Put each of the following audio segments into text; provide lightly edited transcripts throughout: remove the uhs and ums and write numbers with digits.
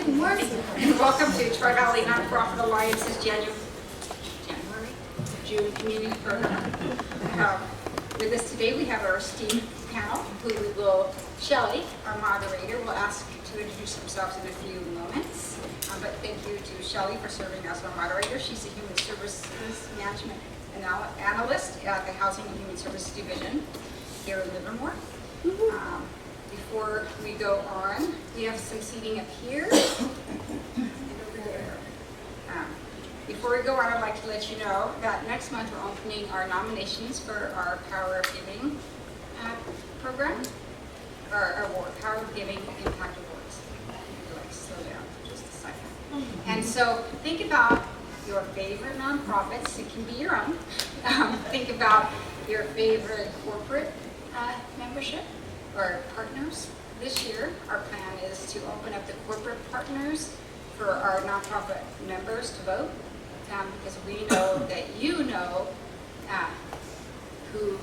Good morning, and welcome to Tri-Valley Nonprofit Alliance's June Community Program. With us today, we have our esteemed panel, Shelly, our moderator, will ask to introduce themselves in a few moments. But thank you to Shelly for serving as our moderator. She's a Human Services Management Analyst at the Housing and Human Services Division here in Livermore. Before we go on, we have some seating up here and over there. Before we go on, I'd like to let you know that next month we're opening our nominations for our Power of Giving program, our award, Power of Giving Impact Awards. Like, slow down for just a second. And so think about your favorite nonprofits. It can be your own. Think about your favorite corporate membership or partners. This year, our plan is to open up the corporate partners for our nonprofit members to vote, because we know that you know who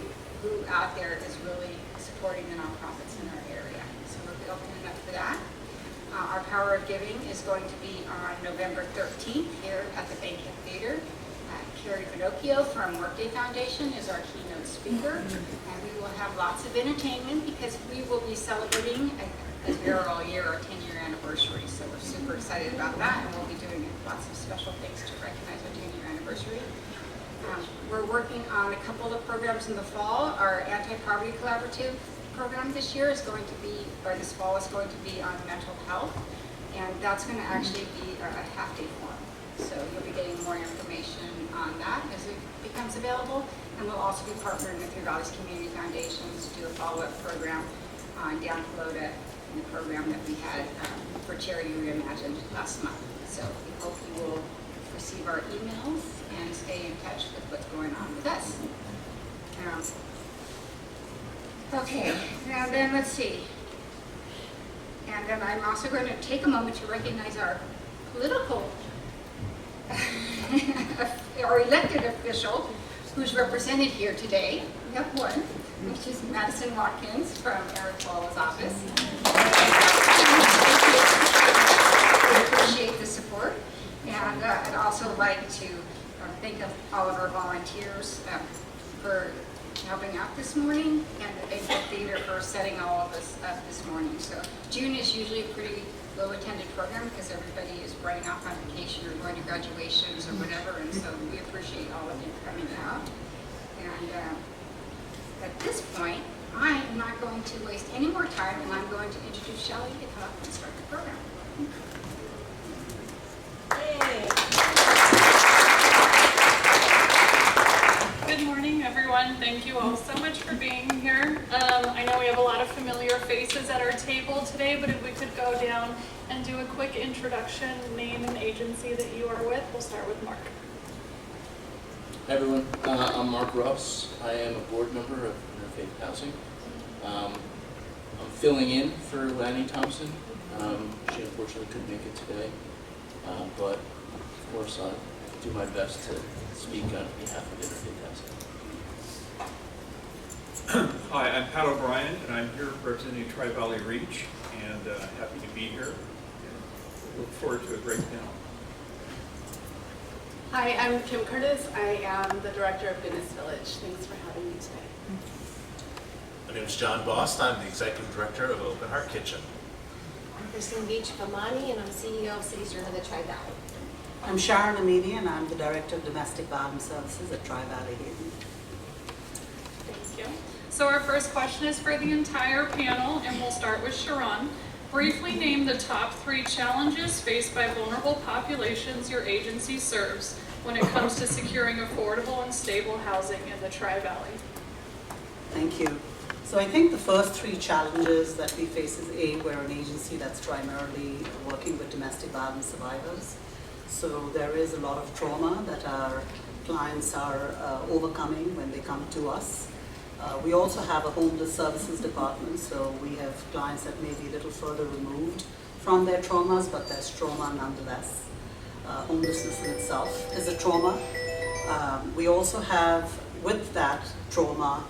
out there is really supporting the nonprofits in our area. So we'll be opening up for that. Our Power of Giving is going to be on November 13th here at the Banquet Theater. Carrie Pinocchio from Workday Foundation is our keynote speaker, and we will have lots of entertainment because we will be celebrating, as we are all year, our 10-year anniversary. So we're super excited about that, and we'll be doing lots of special things to recognize our 10-year anniversary. We're working on a couple of programs in the fall. Our Anti-Poverty Collaborative program this year is going to be, or this fall is going to be on mental health, and that's going to actually be a half-day forum. So you'll be getting more information on that as it becomes available. And we'll also be partnering with Three Valleys Community Foundation to do a follow-up program on Dan Pelota in the program that we had for Charity Reimagined last month. So we hope you will receive our emails and stay in touch with what's going on with us. Okay, now then let's see. And then I'm also going to take a moment to recognize our political or elected official who's represented here today. We have one, which is Madison Watkins from Eric Wall's office. We appreciate the support, and I'd also like to thank all of our volunteers for helping out this morning, and the Banquet Theater for setting all of us up this morning. So June is usually a pretty low-attended program because everybody is running off on vacation or going to graduations or whatever, and so we appreciate all of you coming out. And at this point, I am not going to waste any more time, and I'm going to introduce Shelly to come up and start the program. Yay. Good morning, everyone. Thank you all so much for being here. I know we have a lot of familiar faces at our table today, but if we could go down and do a quick introduction, name and agency that you are with. We'll start with Marc. Hi everyone, I'm Marc Ross. I am a board member of Interfaith Housing. I'm filling in for Lanny Thompson. She unfortunately couldn't make it today, but of course I'll do my best to speak on behalf of Interfaith Housing. Hi, I'm Pat O'Brien, and I'm here representing Tri-Valley Reach, and happy to be here. And look forward to a great panel. Hi, I'm Kim Curtis. I am the director of Goodness Village. Thanks for having me today. My name is John Bost. I'm the executive director of Open Heart Kitchen. I'm Beitsch-Bahmani, and I'm CEO of CityServe of the Tri-Valley. I'm Sharan, and I'm the director of domestic violence services at Tri-Valley here. Thank you. So our first question is for the entire panel, and we'll start with Sharan. Briefly name the top 3 challenges faced by vulnerable populations your agency serves when it comes to securing affordable and stable housing in the Tri-Valley. Thank you. So I think the first 3 challenges that we face is we're an agency that's primarily working with domestic violence survivors. So there is a lot of trauma that our clients are overcoming when they come to us. We also have a homeless services department, so we have clients that may be a little further removed from their traumas, but there's trauma nonetheless. Homelessness in itself is a trauma. We also have, with that trauma,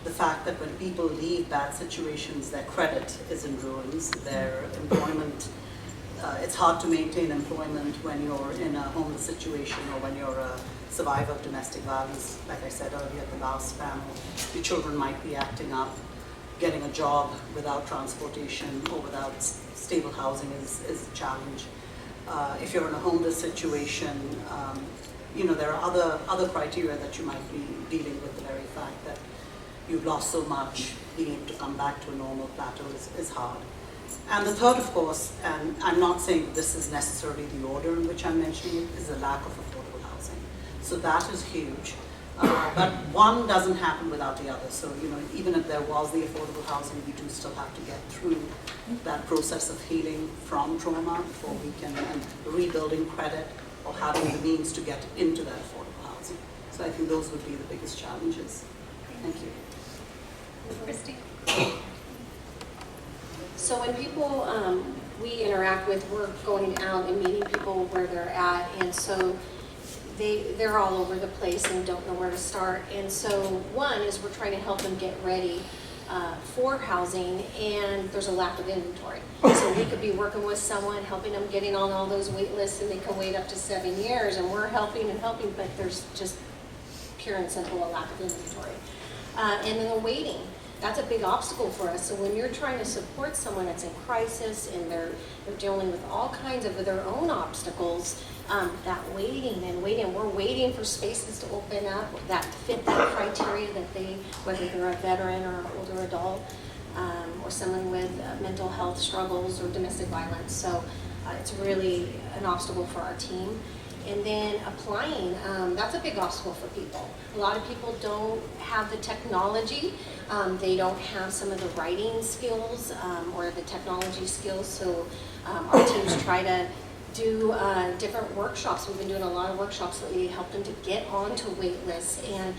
the fact that when people leave bad situations, their credit is in ruins, their employment it's hard to maintain employment when you're in a homeless situation or when you're a survivor of domestic violence. Like I said earlier at the last panel, your children might be acting up. Getting a job without transportation or without stable housing is a challenge. If you're in a homeless situation, there are other criteria that you might be dealing with. The very fact that you've lost so much, being able to come back to a normal plateau is hard. And the third, of course, and I'm not saying this is necessarily the order in which I'm mentioning it, is the lack of affordable housing. So that is huge. But one doesn't happen without the other. So, even if there was the affordable housing, we do still have to get through that process of healing from trauma before we can, and rebuilding credit or having the means to get into that affordable housing. So I think those would be the biggest challenges. Thank you. Christy? So when people we interact with, we're going out and meeting people where they're at, and so they're all over the place and don't know where to start. And so one is we're trying to help them get ready for housing, and there's a lack of inventory. So we could be working with someone, helping them getting on all those wait lists, and they can wait up to 7 years, and we're helping, but there's just pure and simple a lack of inventory. And then the waiting. That's a big obstacle for us. So when you're trying to support someone that's in crisis and they're dealing with all kinds of their own obstacles, that waiting, we're waiting for spaces to open up that fit that criteria that whether they're a veteran or an older adult, or someone with mental health struggles or domestic violence. So it's really an obstacle for our team. And then applying, that's a big obstacle for people. A lot of people don't have the technology. They don't have some of the writing skills or the technology skills. So our teams try to do different workshops. We've been doing a lot of workshops lately to help them to get onto wait lists. And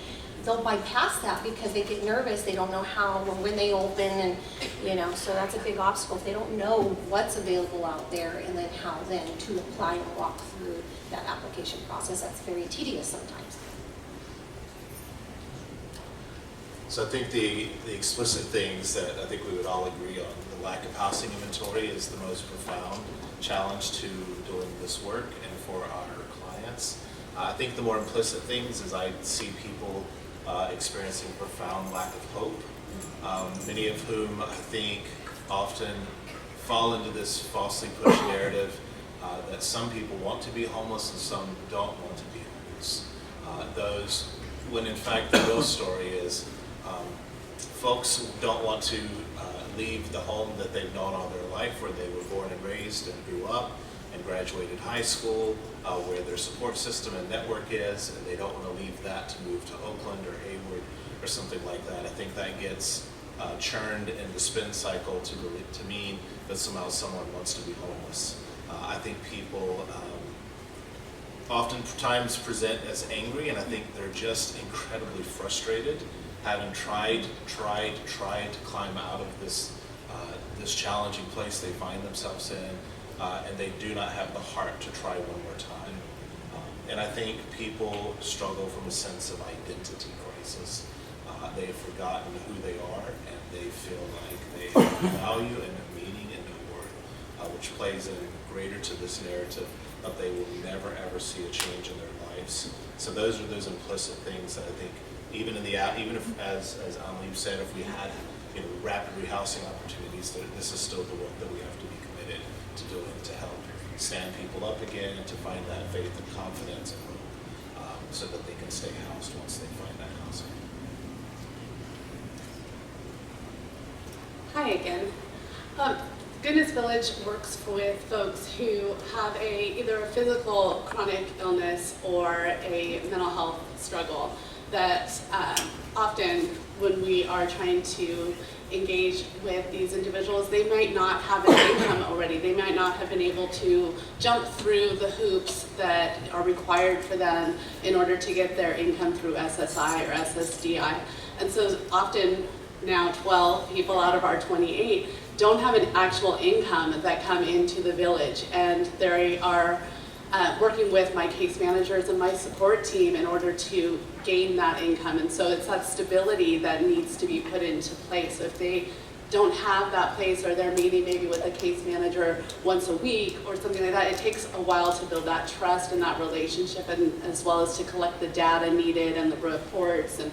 they'll bypass that because they get nervous. They don't know how or when they open, and so that's a big obstacle. If they don't know what's available out there and then how then to apply and walk through that application process, that's very tedious sometimes. So I think the explicit things that I think we would all agree on, the lack of housing inventory is the most profound challenge to doing this work and for our clients. I think the more implicit things is I see people experiencing profound lack of hope, many of whom I think often fall into this falsely pushed narrative that some people want to be homeless and some don't want to be homeless. When in fact the real story is folks don't want to leave the home that they've known all their life, where they were born and raised and grew up and graduated high school, where their support system and network is, and they don't want to leave that to move to Oakland or Hayward or something like that. I think that gets churned in the spin cycle to mean that somehow someone wants to be homeless. I think people oftentimes present as angry, and I think they're just incredibly frustrated, having tried to climb out of this challenging place they find themselves in, and they do not have the heart to try one more time. And I think people struggle from a sense of identity crisis. They have forgotten who they are, and they feel like they have value and a meaning and a worth, which plays in greater to this narrative that they will never ever see a change in their lives. So those are those implicit things that I think, even if, as Aminy said, if we had rapid rehousing opportunities, this is still the work that we have to be committed to doing to help stand people up again, to find that faith and confidence and hope, so that they can stay housed once they find that housing. Hi again. Goodness Village works with folks who have either a physical chronic illness or a mental health struggle that often when we are trying to engage with these individuals, they might not have an income already. They might not have been able to jump through the hoops that are required for them in order to get their income through SSI or SSDI. And so often now 12 people out of our 28 don't have an actual income that come into the village, and they are working with my case managers and my support team in order to gain that income. And so it's that stability that needs to be put into place. If they don't have that place, or they're meeting maybe with a case manager once a week or something like that, it takes a while to build that trust and that relationship, and as well as to collect the data needed and the reports and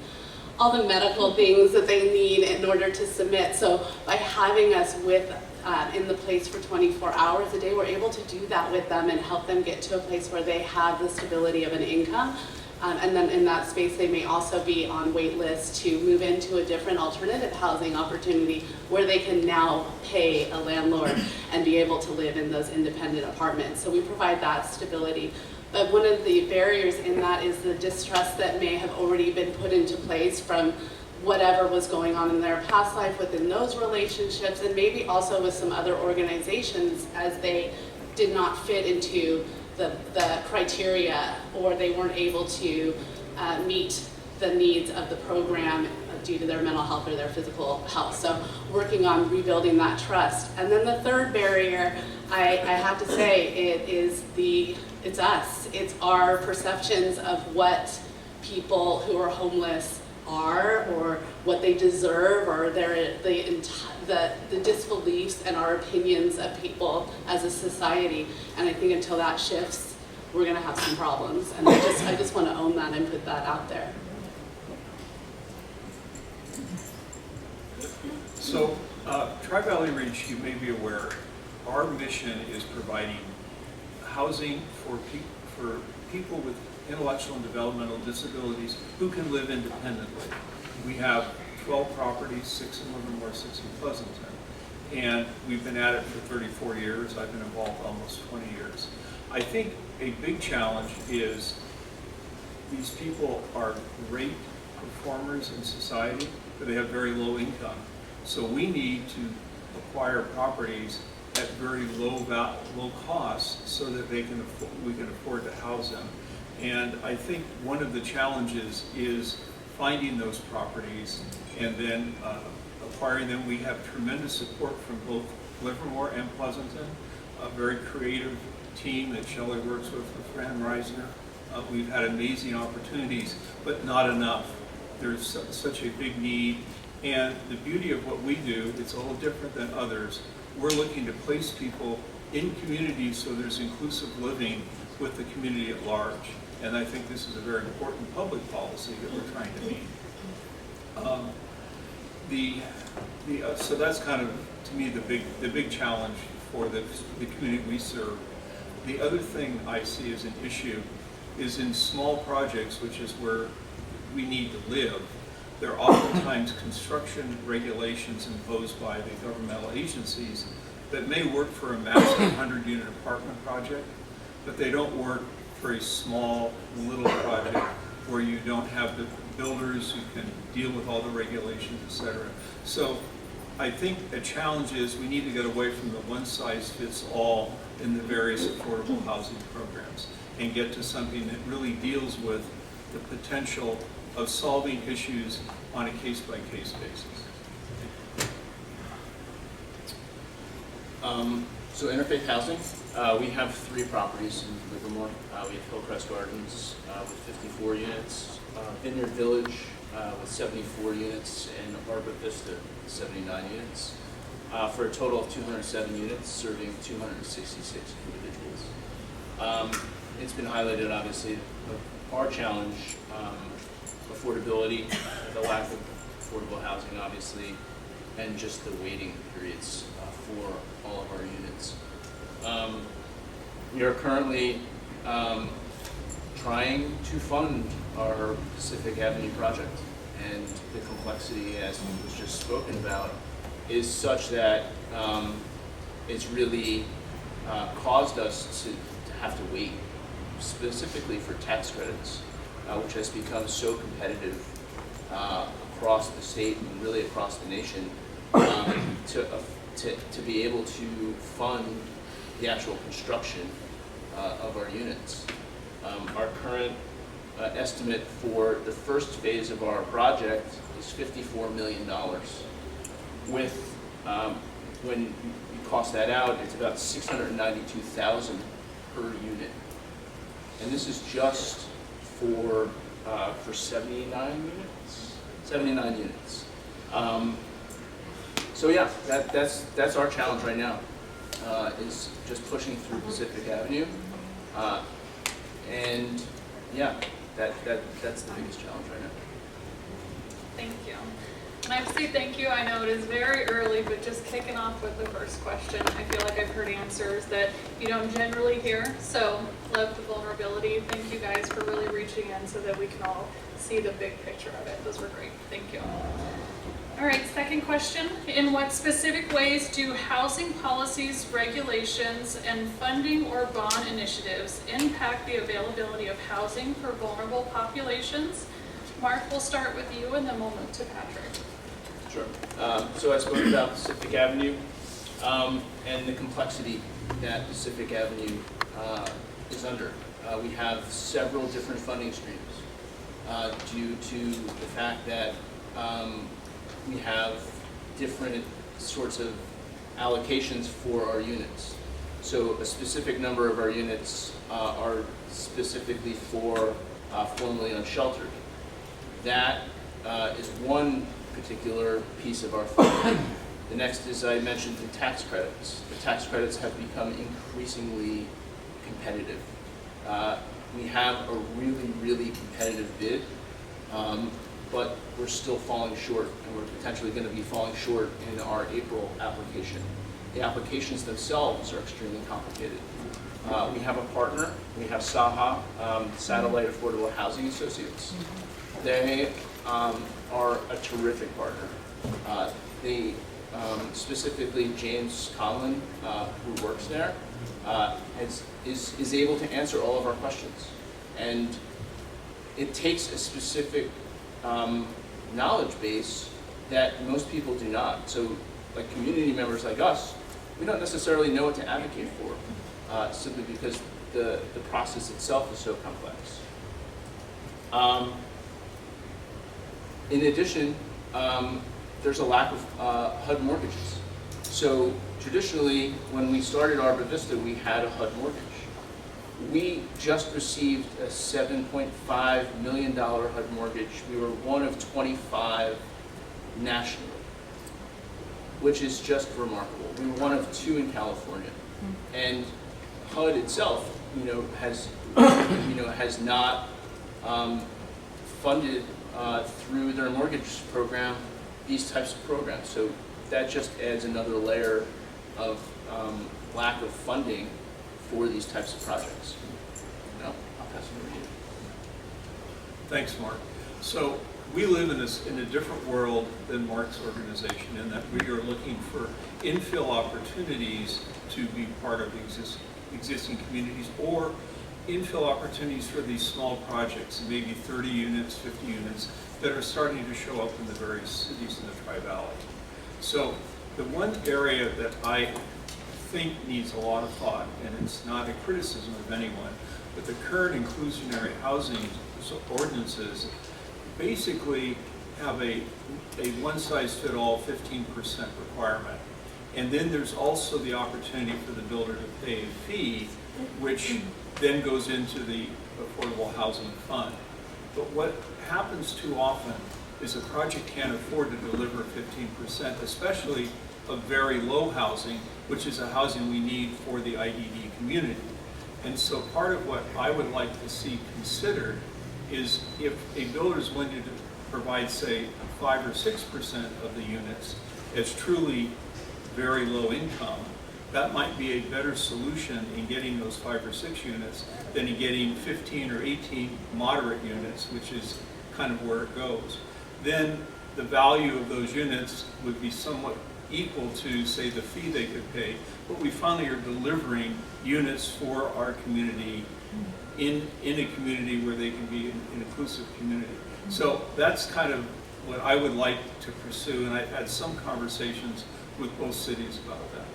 all the medical things that they need in order to submit. So by having us in the place for 24 hours a day, we're able to do that with them and help them get to a place where they have the stability of an income. And then in that space, they may also be on wait lists to move into a different alternative housing opportunity where they can now pay a landlord and be able to live in those independent apartments. So we provide that stability. But one of the barriers in that is the distrust that may have already been put into place from whatever was going on in their past life within those relationships, and maybe also with some other organizations as they did not fit into the criteria, or they weren't able to meet the needs of the program due to their mental health or their physical health. So working on rebuilding that trust. And then the third barrier, I have to say, it's us. It's our perceptions of what people who are homeless are, or what they deserve, or the disbeliefs and our opinions of people as a society. And I think until that shifts, we're going to have some problems. And I just want to own that and put that out there. So, Tri-Valley Reach, you may be aware, our mission is providing housing for people with intellectual and developmental disabilities who can live independently. We have 12 properties, 6 in Livermore, 6 in Pleasanton. And we've been at it for 34 years. I've been involved almost 20 years. I think a big challenge is these people are great performers in society, but they have very low income. So we need to acquire properties at very low cost so that we can afford to house them. And I think one of the challenges is finding those properties and then acquiring them. We have tremendous support from both Livermore and Pleasanton, a very creative team that Shelly works with Fran Reisner. We've had amazing opportunities, but not enough. There's such a big need. And the beauty of what we do, it's a little different than others. We're looking to place people in communities so there's inclusive living with the community at large. And I think this is a very important public policy that we're trying to meet. So that's kind of, to me, the big challenge for the community we serve. The other thing I see as an issue is in small projects, which is where we need to live. There are oftentimes construction regulations imposed by the governmental agencies that may work for a massive 100-unit apartment project, but they don't work for a small, little project where you don't have the builders who can deal with all the regulations, et cetera. So I think a challenge is we need to get away from the one-size-fits-all in the various affordable housing programs and get to something that really deals with the potential of solving issues on a case-by-case basis. So Interfaith Housing, we have 3 properties in Livermore. We have Hillcrest Gardens with 54 units, Vineyard Village with 74 units, and Arbor Vista with 79 units, for a total of 207 units serving 266 individuals. It's been highlighted, obviously, our challenge, affordability, the lack of affordable housing, obviously, and just the waiting periods for all of our units. We are currently trying to fund our Pacific Avenue project, and the complexity, as was just spoken about, is such that it's really caused us to have to wait, specifically for tax credits, which has become so competitive across the state and really across the nation, to be able to fund the actual construction of our units. Our current estimate for the first phase of our project is $54 million. With when you cost that out, it's about $692,000 per unit, and this is just for 79 units. 79 units. So yeah, that's our challenge right now, is just pushing through Pacific Avenue. And yeah, that's the biggest challenge right now. Thank you. And I have to say thank you. I know it is very early, but just kicking off with the first question, I feel like I've heard answers that you don't generally hear. So love the vulnerability. Thank you guys for really reaching in so that we can all see the big picture of it. Those were great. Thank you. All right, second question. In what specific ways do housing policies, regulations, and funding or bond initiatives impact the availability of housing for vulnerable populations? Marc, we'll start with you and then we'll move to Patrick. Sure. So I spoke about Pacific Avenue and the complexity that Pacific Avenue is under. We have several different funding streams due to the fact that we have different sorts of allocations for our units. So a specific number of our units are specifically for formerly unsheltered. That is one particular piece of our funding. The next is, I mentioned, the tax credits. The tax credits have become increasingly competitive. We have a really, really competitive bid, but we're still falling short, and we're potentially going to be falling short in our April application. The applications themselves are extremely complicated. We have a partner. We have SAHA, Satellite Affordable Housing Associates. They are a terrific partner. They, specifically James Conlon, who works there, is able to answer all of our questions. And it takes a specific knowledge base that most people do not. So like community members like us, we don't necessarily know what to advocate for, simply because the process itself is so complex. In addition, there's a lack of HUD mortgages. So traditionally, when we started Arbor Vista, we had a HUD mortgage. We just received a $7.5 million HUD mortgage. We were one of 25 nationally, which is just remarkable. We were one of 2 in California. And HUD itself, has not funded through their mortgage program these types of programs. So that just adds another layer of lack of funding for these types of projects. I'll pass it over to you. Thanks, Marc. So we live in a different world than Marc's organization in that we are looking for infill opportunities to be part of existing communities, or infill opportunities for these small projects, maybe 30 units, 50 units, that are starting to show up in the various cities in the Tri-Valley. So the one area that I think needs a lot of thought, and it's not a criticism of anyone, but the current inclusionary housing ordinances basically have a one-size-fits-all 15% requirement. And then there's also the opportunity for the builder to pay a fee, which then goes into the Affordable Housing Fund. But what happens too often is a project can't afford to deliver 15%, especially of very low housing, which is a housing we need for the IDD community. And so part of what I would like to see considered is if a builder is willing to provide, say, 5 or 6% of the units as truly very low income, that might be a better solution in getting those 5 or 6 units than in getting 15 or 18 moderate units, which is kind of where it goes. Then the value of those units would be somewhat equal to, say, the fee they could pay, but we finally are delivering units for our community in a community where they can be an inclusive community. So that's kind of what I would like to pursue, and I've had some conversations with both cities about that.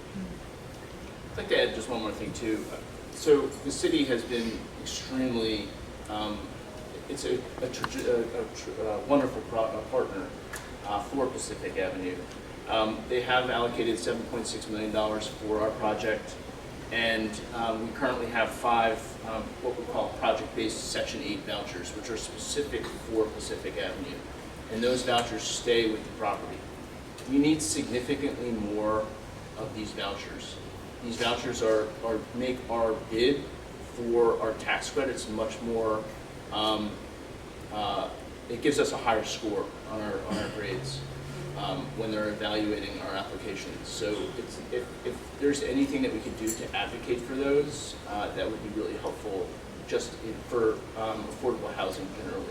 I'd like to add just one more thing too. So the city has been extremely, it's a wonderful partner for Pacific Avenue. They have allocated $7.6 million for our project, and we currently have 5 what we call project-based Section 8 vouchers, which are specific for Pacific Avenue. And those vouchers stay with the property. we need significantly more of these vouchers. These vouchers make our bid for our tax credits much more, it gives us a higher score on our grades when they're evaluating our applications. So if there's anything that we could do to advocate for those, that would be really helpful just for affordable housing generally.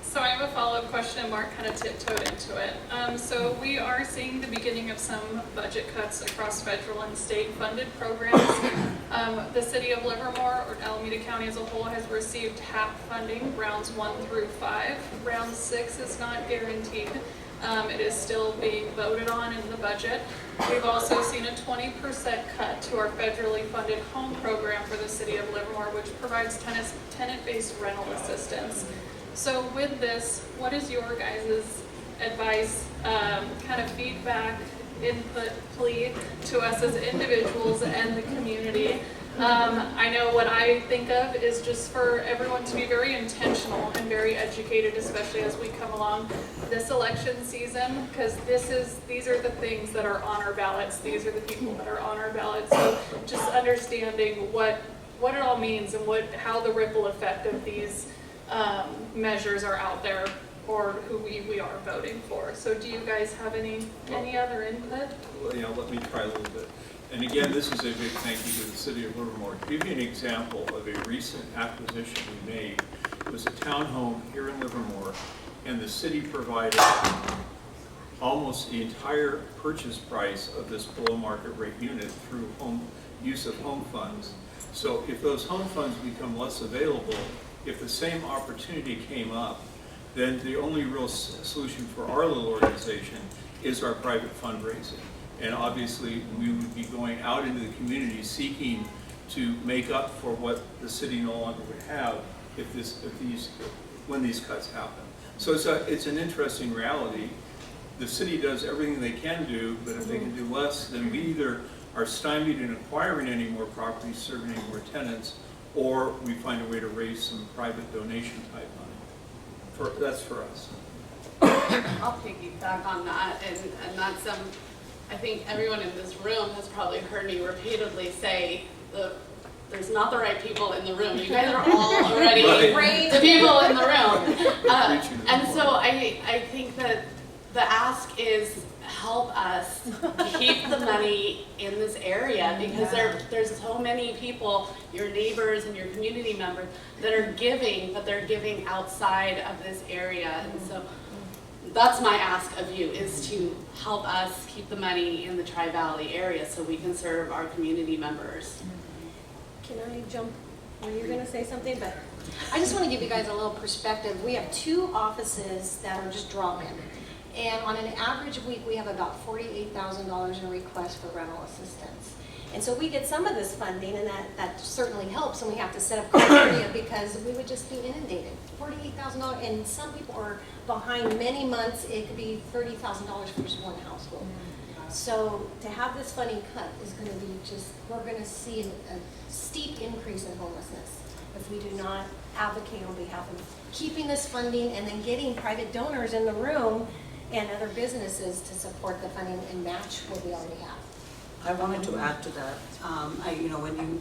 So I have a follow-up question, and Mark kind of tiptoed into it. So we are seeing the beginning of some budget cuts across federal and state funded programs. The city of Livermore, or Alameda County as a whole, has received HAP funding, rounds 1 through 5. Round 6 is not guaranteed. It is still being voted on in the budget. We've also seen a 20% cut to our federally funded home program for the city of Livermore, which provides tenant-based rental assistance. So with this, what is your guys' advice, kind of feedback, input, plea to us as individuals and the community? I know what I think of is just for everyone to be very intentional and very educated, especially as we come along this election season, because these are the things that are on our ballots. These are the people that are on our ballots. So just understanding what it all means and how the ripple effect of these measures are out there, or who we are voting for. So do you guys have any other input? Well, yeah, let me try a little bit. And again, this is a big thank you to the city of Livermore. To give you an example of a recent acquisition we made, it was a townhome here in Livermore, and the city provided almost the entire purchase price of this below market rate unit through use of home funds. So if those home funds become less available, if the same opportunity came up, then the only real solution for our little organization is our private fundraising. And obviously, we would be going out into the community seeking to make up for what the city no longer would have when these cuts happen. So it's an interesting reality. The city does everything they can do, but if they can do less, then we either are stymied in acquiring any more properties, serving any more tenants, or we find a way to raise some private donation type money. That's for us. I'll piggyback on that, and that's I think everyone in this room has probably heard me repeatedly say there's not the right people in the room. You guys are all already the people in the room. And so I think that the ask is help us keep the money in this area, because there's so many people, your neighbors and your community members, that are giving, but they're giving outside of this area. And so that's my ask of you, is to help us keep the money in the Tri-Valley area so we can serve our community members. Can I jump? Were you going to say something? But I just want to give you guys a little perspective. We have 2 offices that are just drop-in. And on an average week, we have about $48,000 in requests for rental assistance. And so we get some of this funding, and that certainly helps, and we have to set up criteria because we would just be inundated. $48,000, and some people are behind many months. It could be $30,000 for just one household. So to have this funding cut is going to be we're going to see a steep increase in homelessness if we do not advocate on behalf of keeping this funding and then getting private donors in the room and other businesses to support the funding and match what we already have. I wanted to add to that.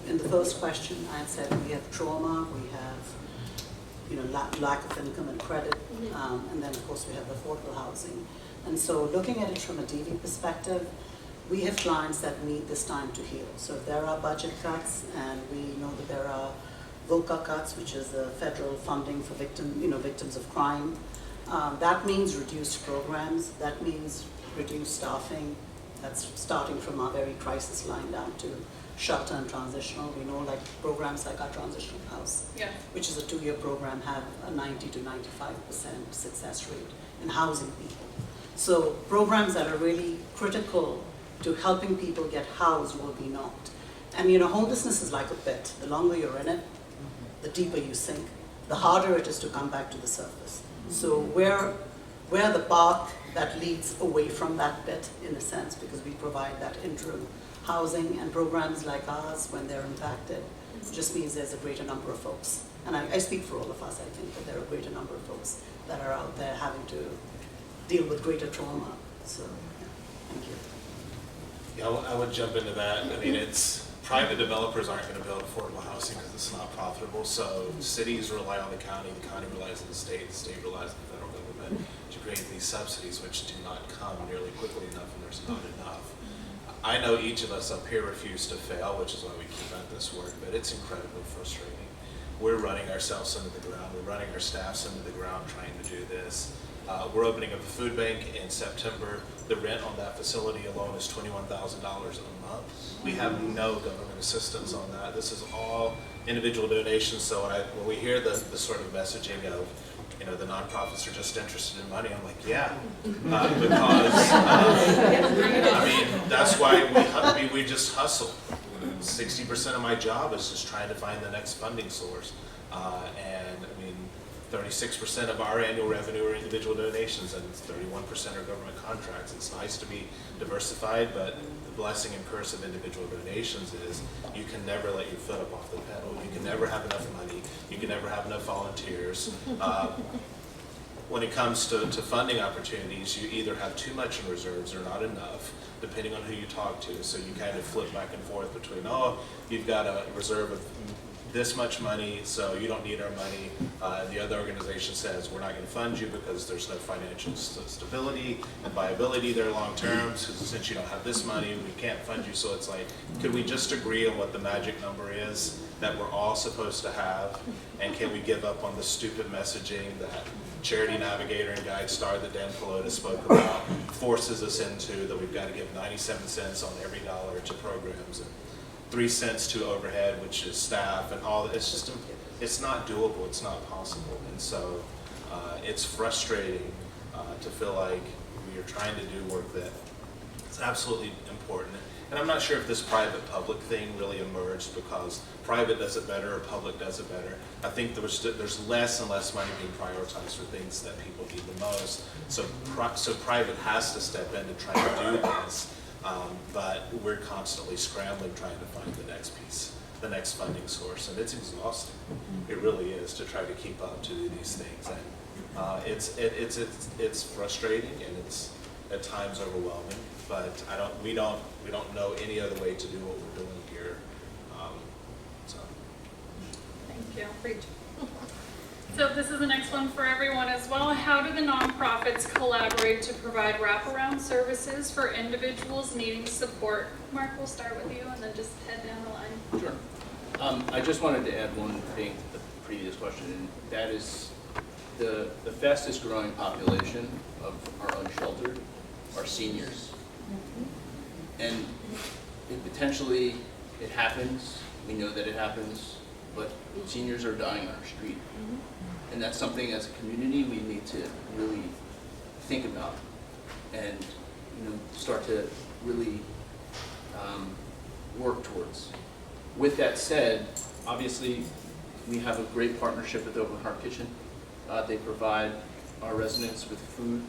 In the first question, I had said we have trauma, we have, lack of income and credit, and then of course we have affordable housing. And so looking at it from a DV perspective, we have clients that need this time to heal. So if there are budget cuts, and we know that there are VOCA cuts, which is the federal funding for victims of crime, that means reduced programs, that means reduced staffing. That's starting from our very crisis line down to shelter and transitional. We know programs like our transitional house, which is a 2-year program, have a 90 to 95% success rate in housing people. So programs that are really critical to helping people get housed will be knocked. And homelessness is like a pit. The longer you're in it, the deeper you sink, the harder it is to come back to the surface. So we're the path that leads away from that pit, in a sense, because we provide that interim housing, and programs like ours, when they're impacted, just means there's a greater number of folks. And I speak for all of us, I think, that there are a greater number of folks that are out there having to deal with greater trauma. So, yeah, thank you. Yeah, I would jump into that. I mean, it's private developers aren't going to build affordable housing because it's not profitable. So cities rely on the county relies on the state relies on the federal government to create these subsidies, which do not come nearly quickly enough, and there's not enough. I know each of us up here refuse to fail, which is why we keep at this work, but it's incredibly frustrating. We're running ourselves into the ground. We're running our staffs into the ground trying to do this. We're opening up a food bank in September. The rent on that facility alone is $21,000 a month. We have no government assistance on that. This is all individual donations. So when we hear the sort of messaging of, you know, the nonprofits are just interested in money, I'm like, yeah, because I mean, that's why we just hustle. 60% of my job is just trying to find the next funding source, and I mean, 36% of our annual revenue are individual donations, and 31% are government contracts. It's nice to be diversified, but the blessing and curse of individual donations is you can never let your foot up off the pedal. You can never have enough money. You can never have enough volunteers. When it comes to funding opportunities, you either have too much in reserves or not enough, depending on who you talk to. So you kind of flip back and forth between, oh, you've got a reserve of this much money, so you don't need our money. The other organization says, we're not going to fund you because there's no financial stability and viability there long term, so since you don't have this money, we can't fund you. So it's like, could we just agree on what the magic number is that we're all supposed to have? And can we give up on the stupid messaging that Charity Navigator and Guide Star that Dan Pelota spoke about forces us into, that we've got to give 97 cents on every dollar to programs and 3 cents to overhead, which is staff and all that. It's just, it's not doable, it's not possible. And so it's frustrating to feel like we are trying to do work that is absolutely important. And I'm not sure if this private-public thing really emerged because private does it better or public does it better. I think there's less and less money being prioritized for things that people need the most. So private has to step in to try to do this. But we're constantly scrambling trying to find the next piece, the next funding source, and it's exhausting. It really is to try to keep up to do these things, and it's frustrating and it's at times overwhelming. But we don't know any other way to do what we're doing here. So. Thank you. So this is the next one for everyone as well. How do the nonprofits collaborate to provide wraparound services for individuals needing support? Marc, we'll start with you and then just head down the line. Sure. I just wanted to add one thing to the previous question, and that is the fastest growing population of our unsheltered are seniors. And it happens, we know that it happens, but seniors are dying on our street. And that's something as a community we need to really think about and start to really work towards. With that said, obviously we have a great partnership with Open Heart Kitchen. They provide our residents with food.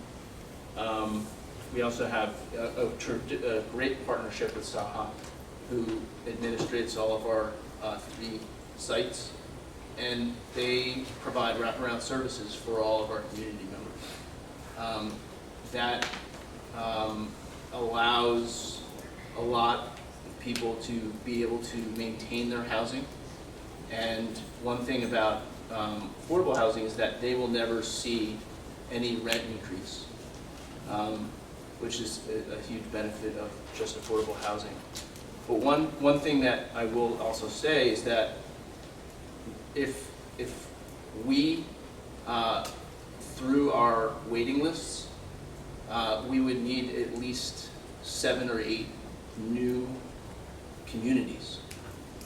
We also have a great partnership with Saha, who administrates all of our 3 sites, and they provide wraparound services for all of our community members. That allows a lot of people to be able to maintain their housing. And one thing about affordable housing is that they will never see any rent increase, which is a huge benefit of just affordable housing. But one thing that I will also say is that if we, through our waiting lists, we would need at least 7 or 8 new communities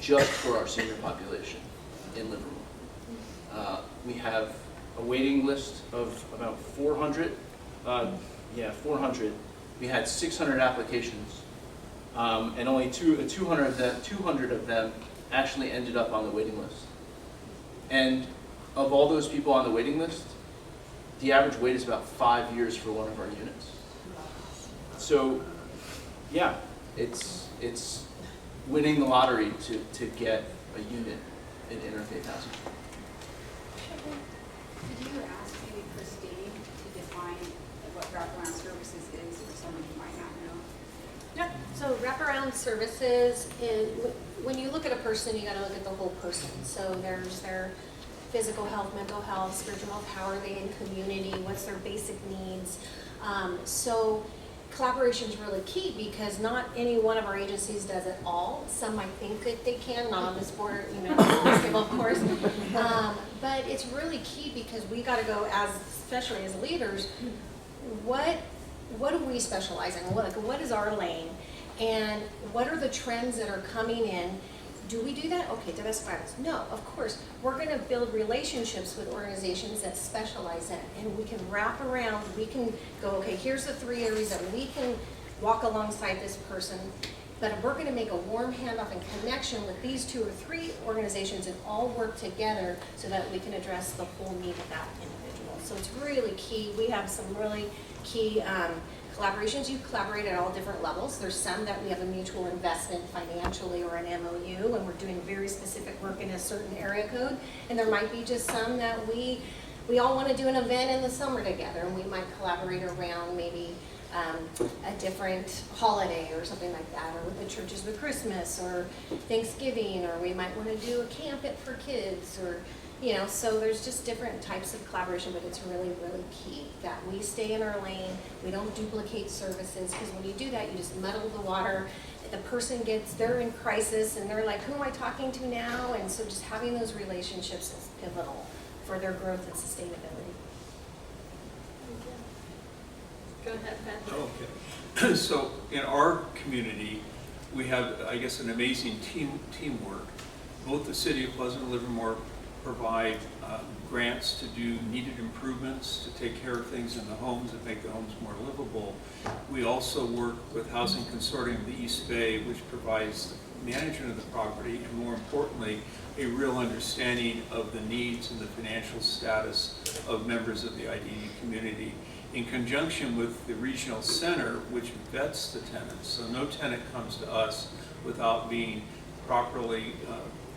just for our senior population in Livermore. We have a waiting list of about 400. 400. We had 600 applications, and only 200 of them actually ended up on the waiting list. And of all those people on the waiting list, the average wait is about 5 years for one of our units. So, yeah, it's winning the lottery to get a unit in interfaith housing. Did you ask maybe Christine to define what wraparound services is for someone who might not know? Yeah. So wraparound services, when you look at a person, you gotta look at the whole person. So there's their physical health, mental health, spiritual health, how are they in community, what's their basic needs. So collaboration is really key because not any one of our agencies does it all. Some might think that they can, not on this board, of course. But it's really key because we gotta go especially as leaders, what do we specialize in? What is our lane? And what are the trends that are coming in? Do we do that? Okay, domestic violence. No, of course. We're going to build relationships with organizations that specialize in it. And we can wrap around, we can go, okay, here's the 3 areas that we can walk alongside this person. But we're going to make a warm handoff and connection with these 2 or 3 organizations and all work together so that we can address the whole need of that individual. So it's really key. We have some really key collaborations. You collaborate at all different levels. There's some that we have a mutual investment financially or an MOU, and we're doing very specific work in a certain area code. And there might be just some that we all want to do an event in the summer together, and we might collaborate around maybe a different holiday or something like that, or with the churches with Christmas or Thanksgiving, or we might want to do a camp for kids, or so there's just different types of collaboration, but it's really, really key that we stay in our lane, we don't duplicate services, because when you do that, you just muddle the water. The person they're in crisis, and they're like, who am I talking to now? And so just having those relationships is pivotal for their growth and sustainability. Go ahead, Ben. Okay. So in our community, we have, I guess, an amazing teamwork. Both the city of Pleasant Livermore provide grants to do needed improvements, to take care of things in the homes and make the homes more livable. We also work with Housing Consortium of the East Bay, which provides management of the property and, more importantly, a real understanding of the needs and the financial status of members of the IDU community, in conjunction with the regional center, which vets the tenants. So no tenant comes to us without being properly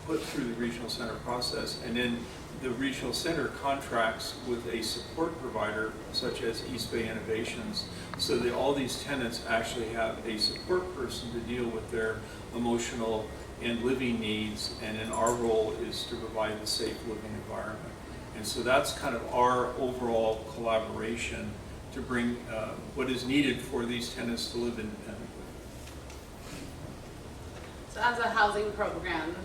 put through the regional center process, and then the regional center contracts with a support provider such as East Bay Innovations, so that all these tenants actually have a support person to deal with their emotional and living needs, and then our role is to provide the safe living environment. And so that's kind of our overall collaboration to bring what is needed for these tenants to live independently. So as a housing program,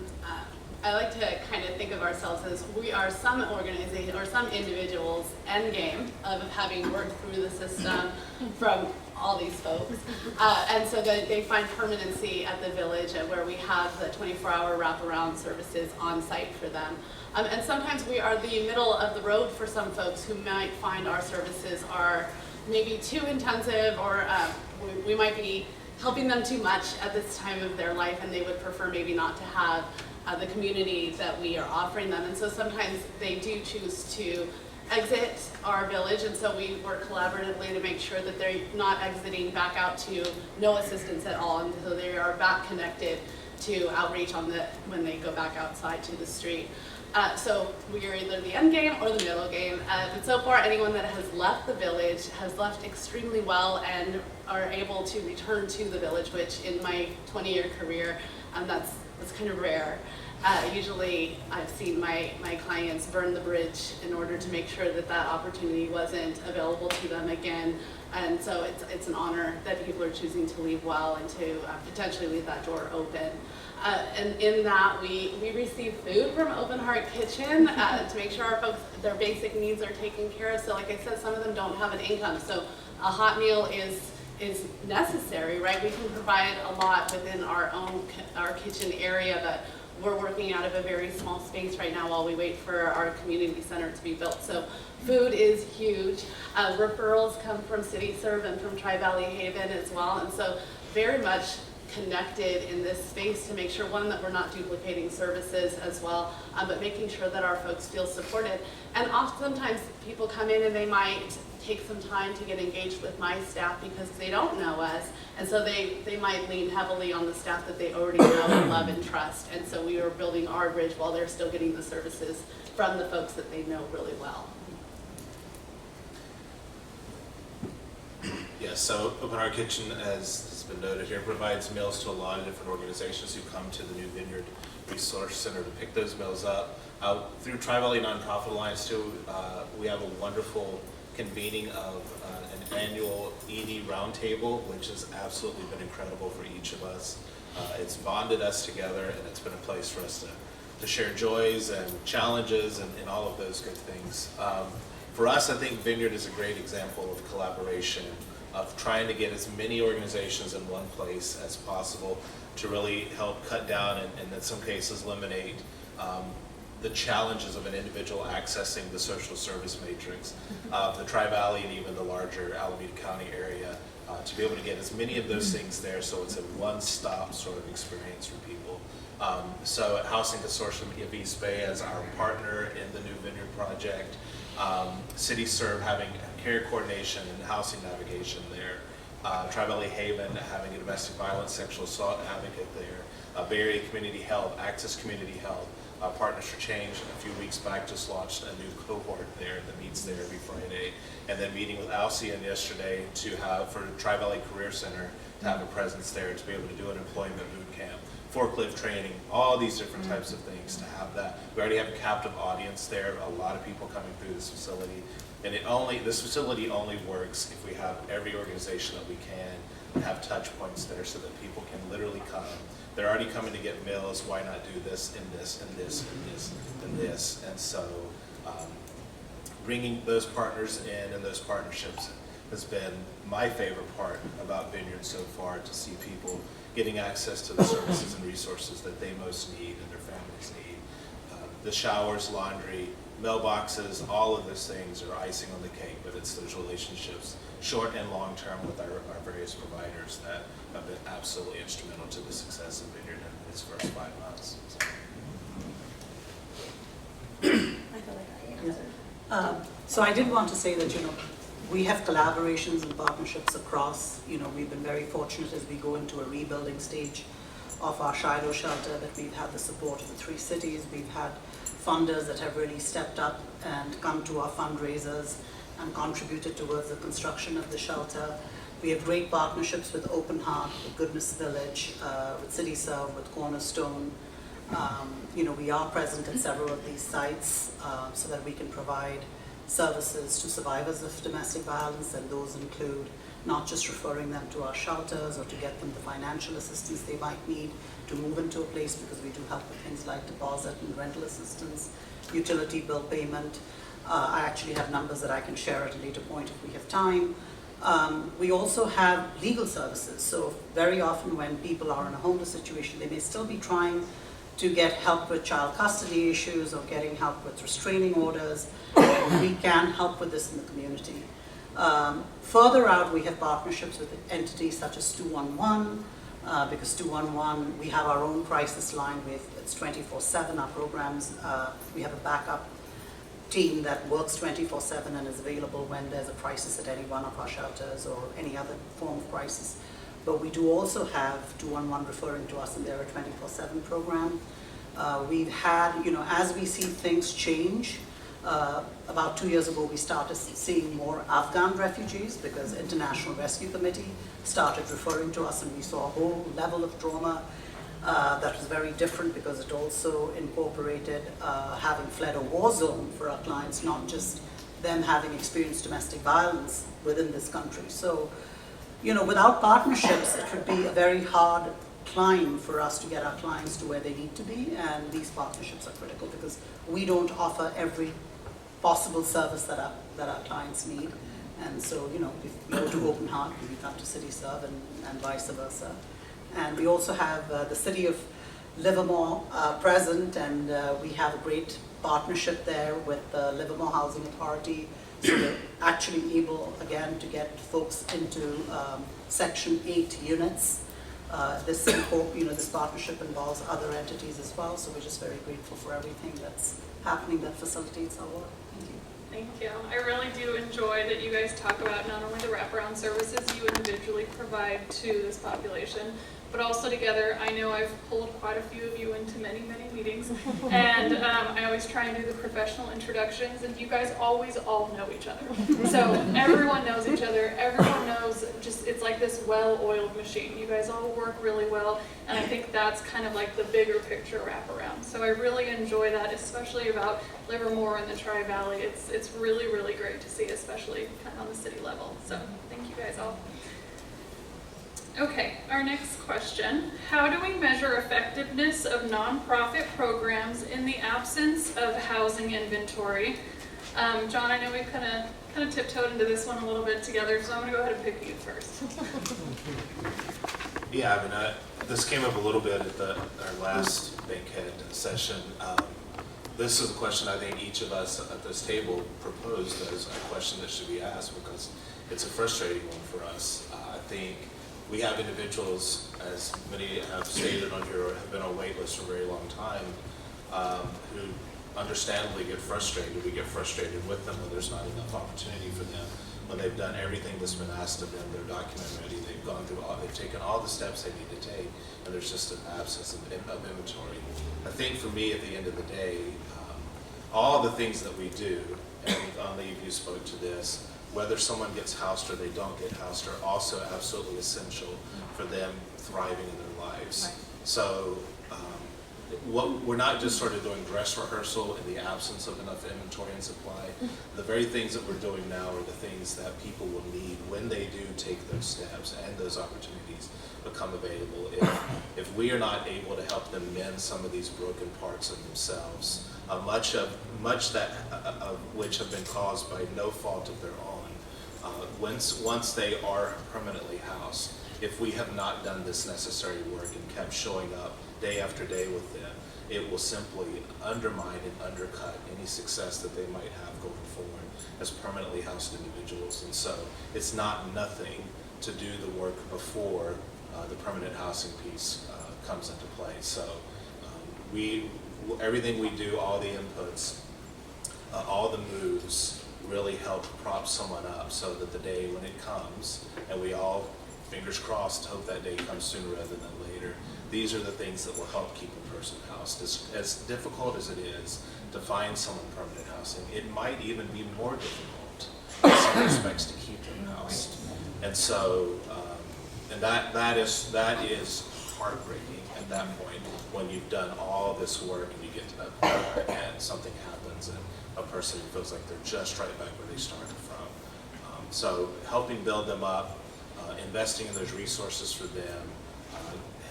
I like to kind of think of ourselves as we are some organization or some individuals' end game of having worked through the system from all these folks. And so that they find permanency at the village where we have the 24-hour wraparound services on site for them. And sometimes we are the middle of the road for some folks who might find our services are maybe too intensive, or we might be helping them too much at this time of their life, and they would prefer maybe not to have the community that we are offering them. And so sometimes they do choose to exit our village, and so we work collaboratively to make sure that they're not exiting back out to no assistance at all, and so they are back connected to outreach when they go back outside to the street. So we are either the end game or the middle game. But so far, anyone that has left the village has left extremely well and are able to return to the village, which in my 20-year career, that's kind of rare. Usually I've seen my clients burn the bridge in order to make sure that that opportunity wasn't available to them again. And so it's an honor that people are choosing to leave well and to potentially leave that door open. And in that, we receive food from Open Heart Kitchen to make sure our folks, their basic needs are taken care of. So like I said, some of them don't have an income. So a hot meal is necessary, right? We can provide a lot within our kitchen area, but we're working out of a very small space right now while we wait for our community center to be built. So food is huge. Referrals come from CityServe and from Tri-Valley Haven as well. And so very much connected in this space to make sure, one, that we're not duplicating services as well, but making sure that our folks feel supported. And oftentimes people come in and they might take some time to get engaged with my staff because they don't know us, and so they might lean heavily on the staff that they already know and love and trust. And so we are building our bridge while they're still getting the services from the folks that they know really well. Yes, so Open Heart Kitchen, as has been noted here, provides meals to a lot of different organizations who come to the New Vineyard Resource Center to pick those meals up. Through Tri-Valley Nonprofit Alliance too, we have a wonderful convening of an annual ED roundtable, which has absolutely been incredible for each of us. It's bonded us together, and it's been a place for us to share joys and challenges and all of those good things. For us, I think Vineyard is a great example of collaboration, of trying to get as many organizations in one place as possible to really help cut down and in some cases eliminate the challenges of an individual accessing the social service matrix of the Tri-Valley and even the larger Alameda County area, to be able to get as many of those things there so it's a one-stop sort of experience for people. So at Housing Consortium of East Bay as our partner in the New Vineyard project, CityServe having care coordination and housing navigation there, Tri-Valley Haven having a domestic violence, sexual assault advocate there, Bay Area Community Health, Access Community Health, Partners for Change a few weeks back just launched a new cohort there that meets there every Friday, and then meeting with Alcian yesterday to have, for Tri-Valley Career Center, to have a presence there to be able to do an employment boot camp, forklift training, all these different types of things to have that. We already have a captive audience there, a lot of people coming through this facility, and this facility only works if we have every organization that we can have touch points there so that people can literally come. They're already coming to get meals, why not do this and this and this and this and this? And so bringing those partners in and those partnerships has been my favorite part about Vineyard so far, to see people getting access to the services and resources that they most need and their families need. The showers, laundry, mailboxes, all of those things are icing on the cake, but it's those relationships, short and long term, with our various providers that have been absolutely instrumental to the success of Vineyard in its first 5 months. So. I feel like I answered. So I did want to say that, we have collaborations and partnerships across. We've been very fortunate as we go into a rebuilding stage of our Shiloh shelter that we've had the support of the 3 cities. We've had funders that have really stepped up and come to our fundraisers and contributed towards the construction of the shelter. We have great partnerships with Open Heart, with Goodness Village, with CityServe, with Cornerstone. We are present at several of these sites so that we can provide services to survivors of domestic violence, and those include not just referring them to our shelters or to get them the financial assistance they might need to move into a place, because we do help with things like deposit and rental assistance, utility bill payment. I actually have numbers that I can share at a later point if we have time. We also have legal services. So very often when people are in a homeless situation, they may still be trying to get help with child custody issues or getting help with restraining orders. We can help with this in the community. Further out, we have partnerships with entities such as 211, because 211, we have our own crisis line it's 24/7, our programs. We have a backup team that works 24/7 and is available when there's a crisis at any one of our shelters or any other form of crisis. But we do also have 211 referring to us, and they're a 24/7 program. We've had, as we see things change, about 2 years ago we started seeing more Afghan refugees because International Rescue Committee started referring to us, and we saw a whole level of trauma that was very different, because it also incorporated having fled a war zone for our clients, not just them having experienced domestic violence within this country. So, without partnerships, it would be a very hard climb for us to get our clients to where they need to be, and these partnerships are critical because we don't offer every possible service that our clients need. And so, if we go to Open Heart, we come to CityServe and vice versa. And we also have the City of Livermore present, and we have a great partnership there with the Livermore Housing Authority. So we're actually able, again, to get folks into Section 8 units. This partnership involves other entities as well, so we're just very grateful for everything that's happening that facilitates our work. Thank you. Thank you. I really do enjoy that you guys talk about not only the wraparound services you individually provide to this population, but also together. I know I've pulled quite a few of you into many, many meetings, and I always try and do the professional introductions, and you guys always all know each other. So everyone knows each other. Everyone knows, just it's like this well-oiled machine. You guys all work really well, and I think that's kind of like the bigger picture wraparound. So I really enjoy that, especially about Livermore and the Tri-Valley. It's really, really great to see, especially kind of on the city level. So thank you guys all. Okay, our next question. How do we measure effectiveness of nonprofit programs in the absence of housing inventory? John, I know we've kind of tiptoed into this one a little bit together, so I'm going to go ahead and pick you first. Yeah, I mean, this came up a little bit at our last bankhead session. This is a question I think each of us at this table proposed as a question that should be asked because it's a frustrating one for us. I think we have individuals, as many have stated on here, have been on wait lists for a very long time, who understandably get frustrated. We get frustrated with them when there's not enough opportunity for them. When they've done everything that's been asked of them, they're document ready, they've gone through they've taken all the steps they need to take, and there's just an absence of inventory. I think for me, at the end of the day, all the things that we do, and only you spoke to this, whether someone gets housed or they don't get housed are also absolutely essential for them thriving in their lives. Right. So we're not just sort of doing dress rehearsal in the absence of enough inventory and supply. The very things that we're doing now are the things that people will need when they do take those steps and those opportunities become available. If we are not able to help them mend some of these broken parts of themselves, much that of which have been caused by no fault of their own, once they are permanently housed, if we have not done this necessary work and kept showing up day after day with them, it will simply undermine and undercut any success that they might have going forward as permanently housed individuals. And so it's not nothing to do the work before the permanent housing piece comes into play. So everything we do, all the inputs, all the moves really help prop someone up so that the day when it comes, and we all, fingers crossed, hope that day comes sooner rather than later, these are the things that will help keep a person housed. As difficult as it is to find someone permanent housing, it might even be more difficult in some respects to keep them housed. And so, and that is heartbreaking at that point when you've done all this work and you get to that point and something happens and a person feels like they're just right back where they started from. So helping build them up, investing in those resources for them,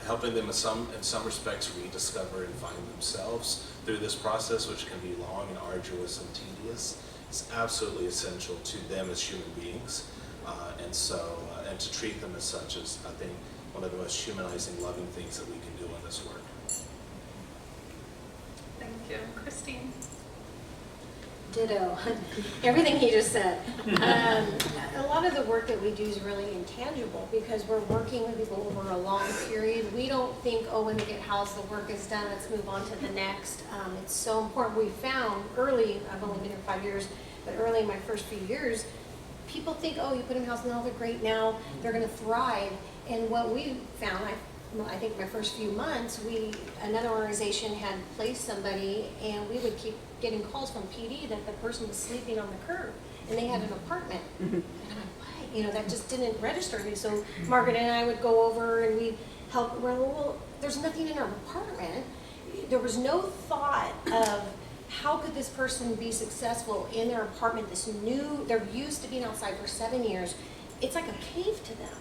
helping them in some respects rediscover and find themselves through this process, which can be long and arduous and tedious, is absolutely essential to them as human beings. And to treat them as such is, I think, one of the most humanizing, loving things that we can do in this work. Thank you. Christine? Ditto. Everything he just said. A lot of the work that we do is really intangible because we're working with people over a long period. We don't think, oh, when they get housed, the work is done, let's move on to the next. It's so important. We found early, I've only been here 5 years, but early in my first few years, people think, oh, you put them in house now, they're great now, they're going to thrive. And what we found, I think my first few months, another organization had placed somebody, and we would keep getting calls from PD that the person was sleeping on the curb, and they had an apartment. And I'm like, what? You know, that just didn't register me. So Margaret and I would go over, and we'd help. Well, there's nothing in our apartment. There was no thought of how could this person be successful in their apartment. They're used to being outside for 7 years. It's like a cave to them.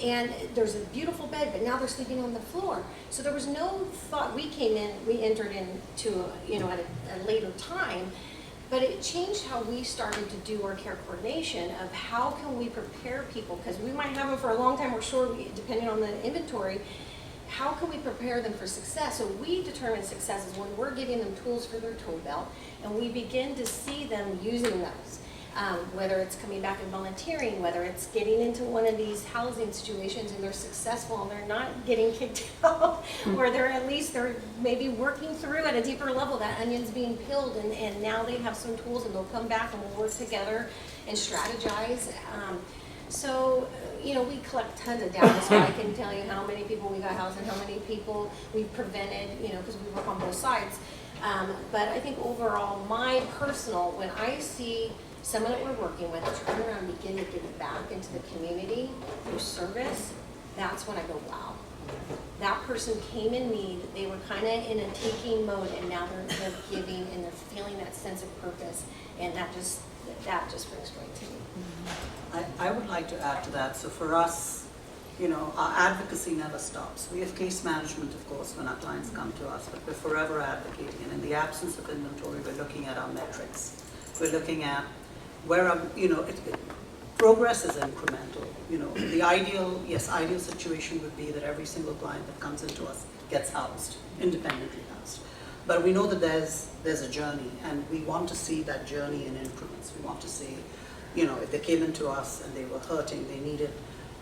And there's a beautiful bed, but now they're sleeping on the floor. So there was no thought. We entered into, at a later time, but it changed how we started to do our care coordination of how can we prepare people, because we might have them for a long time or short, depending on the inventory. How can we prepare them for success? So we determine success is when we're giving them tools for their tool belt, and we begin to see them using those. whether it's coming back and volunteering, whether it's getting into one of these housing situations and they're successful and they're not getting kicked out, or they're maybe working through at a deeper level, that onion's being peeled, and now they have some tools and they'll come back and we'll work together and strategize. So, we collect tons of data, so I can tell you how many people we got housed and how many people we prevented, because we work on both sides. But I think overall, when I see someone that we're working with turn around and begin to give back into the community through service, that's when I go, wow. That person came in need, they were kind of in a taking mode, and now they're giving and they're feeling that sense of purpose, and that just brings joy to me. I would like to add to that. So for us, our advocacy never stops. We have case management, of course, when our clients come to us, but we're forever advocating. And in the absence of inventory, we're looking at our metrics. We're looking at where progress is incremental. The ideal situation would be that every single client that comes into us gets housed, independently housed. But we know that there's a journey, and we want to see that journey in increments. We want to see, if they came into us and they were hurting, they needed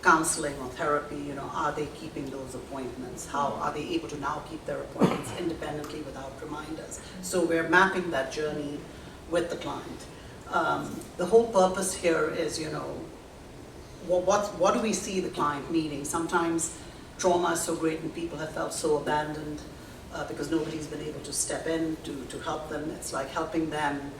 counseling or therapy, are they keeping those appointments? How are they able to now keep their appointments independently without reminders? So we're mapping that journey with the client. The whole purpose here is, what do we see the client needing? Sometimes trauma is so great and people have felt so abandoned because nobody's been able to step in to help them. It's like helping them,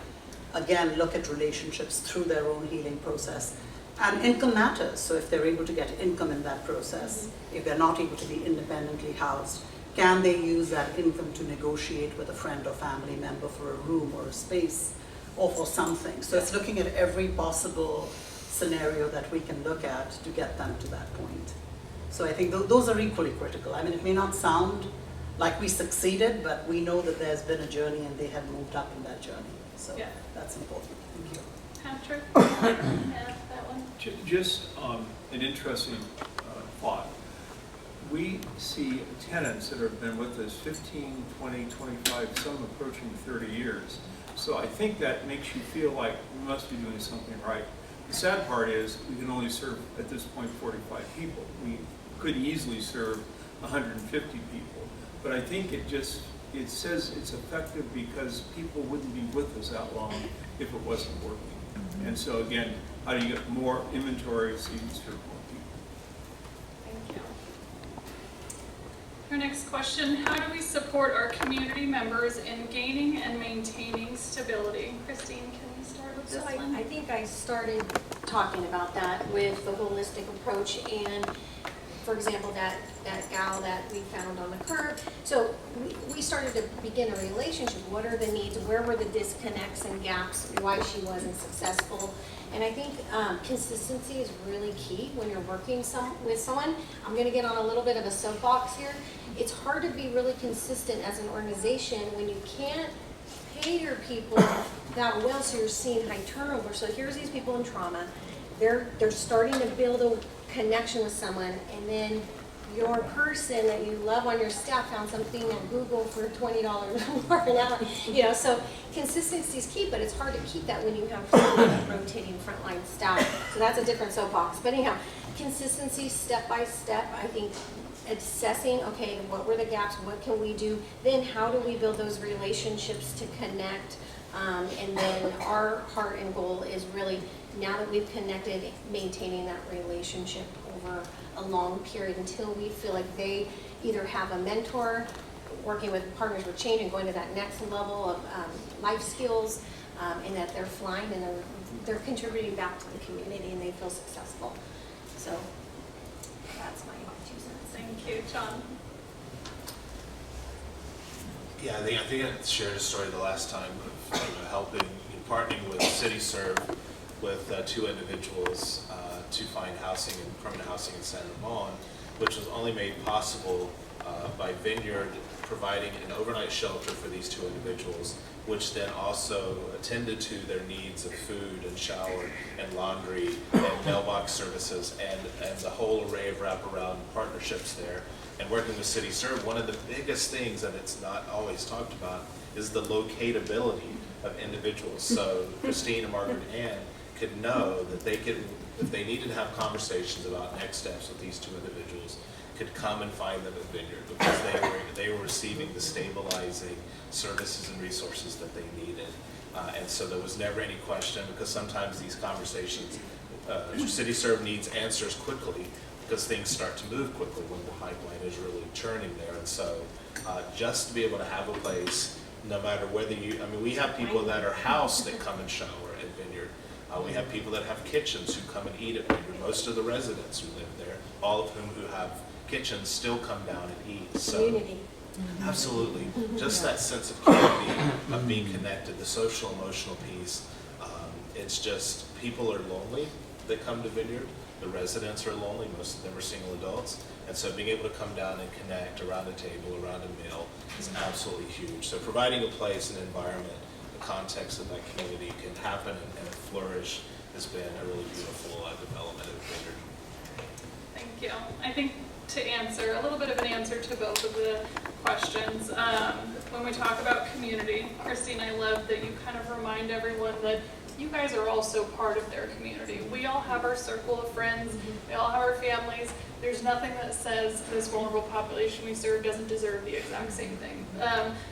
again, look at relationships through their own healing process. And income matters, so if they're able to get income in that process, if they're not able to be independently housed, can they use that income to negotiate with a friend or family member for a room or a space or for something? So it's looking at every possible scenario that we can look at to get them to that point. So I think those are equally critical. I mean, it may not sound like we succeeded, but we know that there's been a journey and they have moved up in that journey. So that's important. Thank you. Patrick, yeah, that one. Just an interesting thought. We see tenants that have been with us 15, 20, 25, some approaching 30 years. So I think that makes you feel like we must be doing something right. The sad part is we can only serve, at this point, 45 people. We could easily serve 150 people. But I think it says it's effective because people wouldn't be with us that long if it wasn't working. And so again, how do you get more inventory so you can serve more people? Thank you. Our next question, how do we support our community members in gaining and maintaining stability? Christine, can you start with this one? I think I started talking about that with the holistic approach, and for example, that gal that we found on the curb. So we started to begin a relationship. What are the needs? Where were the disconnects and gaps? Why she wasn't successful? And I think consistency is really key when you're working with someone. I'm going to get on a little bit of a soapbox here. It's hard to be really consistent as an organization when you can't pay your people that well, so you're seeing high turnover. So here's these people in trauma. They're starting to build a connection with someone, and then your person that you love on your staff found something on Google for $20 more an hour. So consistency is key, but it's hard to keep that when you have rotating frontline staff. So that's a different soapbox. But anyhow, consistency, step by step, I think assessing, okay, what were the gaps, what can we do, then how do we build those relationships to connect, and then our heart and goal is really, now that we've connected, maintaining that relationship over a long period until we feel like they either have a mentor, working with partners with change and going to that next level of life skills, and that they're flying and they're contributing back to the community and they feel successful. So that's my 2 cents. Thank you, John. Yeah, I think I shared a story the last time of helping, partnering with CityServe with 2 individuals to find housing and permanent housing in San Ramon, which was only made possible by Vineyard providing an overnight shelter for these 2 individuals, which then also attended to their needs of food and shower and laundry and mailbox services and the whole array of wraparound partnerships there. And working with CityServe, one of the biggest things that it's not always talked about is the locatability of individuals. So Christine and Margaret and Ann could know that they could, if they needed to have conversations about next steps with these two individuals, could come and find them at Vineyard because they were receiving the stabilizing services and resources that they needed. And so there was never any question, because sometimes these conversations, CityServe needs answers quickly because things start to move quickly when the pipeline is really churning there. And so just to be able to have a place, no matter whether you, I mean, we have people that are housed that come and shower at Vineyard. We have people that have kitchens who come and eat at Vineyard. Most of the residents who live there, all of whom who have kitchens, still come down and eat. So, Community. absolutely. Just that sense of community, of being connected, the social, emotional piece. It's just, people are lonely that come to Vineyard. The residents are lonely, most of them are single adults. And so being able to come down and connect around a table, around a meal is absolutely huge. So providing a place, an environment, a context that that community can happen and flourish has been a really beautiful development of Vineyard. Thank you. I think to answer, a little bit of an answer to both of the questions, when we talk about community, Christine, I love that you kind of remind everyone that you guys are also part of their community. We all have our circle of friends, we all have our families. There's nothing that says this vulnerable population we serve doesn't deserve the exact same thing.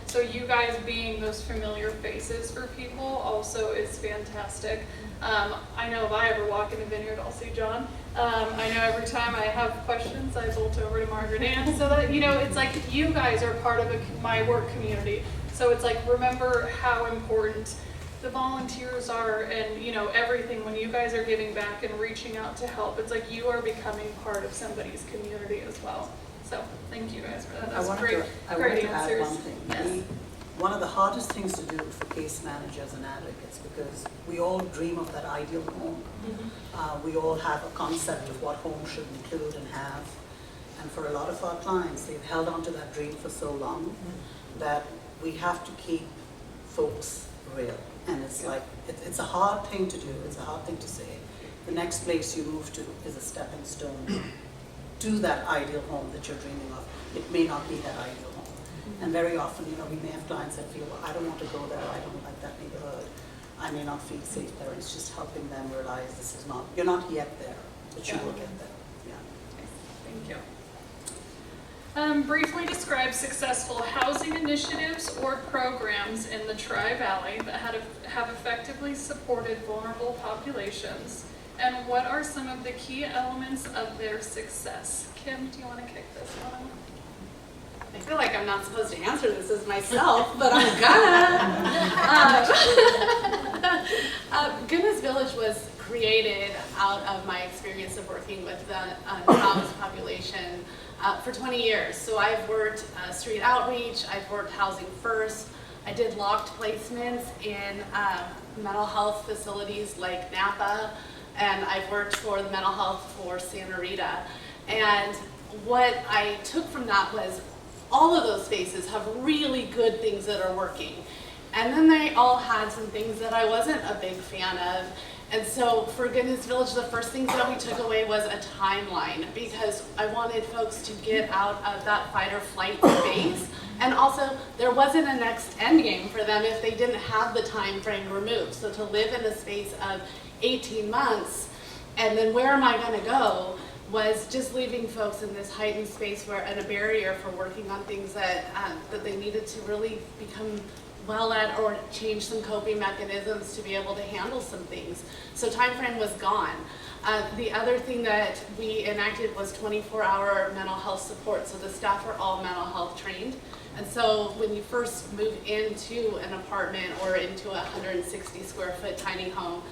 So you guys being those familiar faces for people also is fantastic. I know if I ever walk in a Vineyard, I'll see John. I know every time I have questions, I bolt over to Margaret Ann, so that, you know, it's like you guys are part of my work community. So it's like, remember how important the volunteers are, and you know, everything when you guys are giving back and reaching out to help, it's like you are becoming part of somebody's community as well. So thank you guys for that. That's great. I wanted to add answers. one thing. Yes. One of the hardest things to do for case managers and advocates, because we all dream of that ideal home. We all have a concept of what home should include and have. And for a lot of our clients, they've held on to that dream for so long that we have to keep folks real. And it's like, it's a hard thing to do, it's a hard thing to say. The next place you move to is a stepping stone to that ideal home that you're dreaming of. It may not be that ideal home. And very often, you know, we may have clients that feel, well, I don't want to go there, I don't like that neighborhood. I may not feel safe there. It's just helping them realize this is not, you're not yet there, but you will get there. Yeah. Thank you. Briefly describe successful housing initiatives or programs in the Tri-Valley that have effectively supported vulnerable populations, and what are some of the key elements of their success? Kim, do you want to kick this one? I feel like I'm not supposed to answer this as myself, but I'm gonna. Goodness Village was created out of my experience of working with the unhoused population for 20 years. So I've worked street outreach, I've worked housing first, I did locked placements in mental health facilities like Napa, and I've worked for the mental health for Santa Rita. And what I took from that was all of those spaces have really good things that are working. And then they all had some things that I wasn't a big fan of. And so for Goodness Village, the first things that we took away was a timeline, because I wanted folks to get out of that fight or flight space. And also, there wasn't a next end game for them if they didn't have the time frame removed. So to live in a space of 18 months, and then where am I gonna go, was just leaving folks in this heightened space where, and a barrier for working on things that that they needed to really become well at, or change some coping mechanisms to be able to handle some things. So time frame was gone. The other thing that we enacted was 24-hour mental health support. So the staff are all mental health trained. And so when you first move into an apartment or into a 160 square foot tiny home,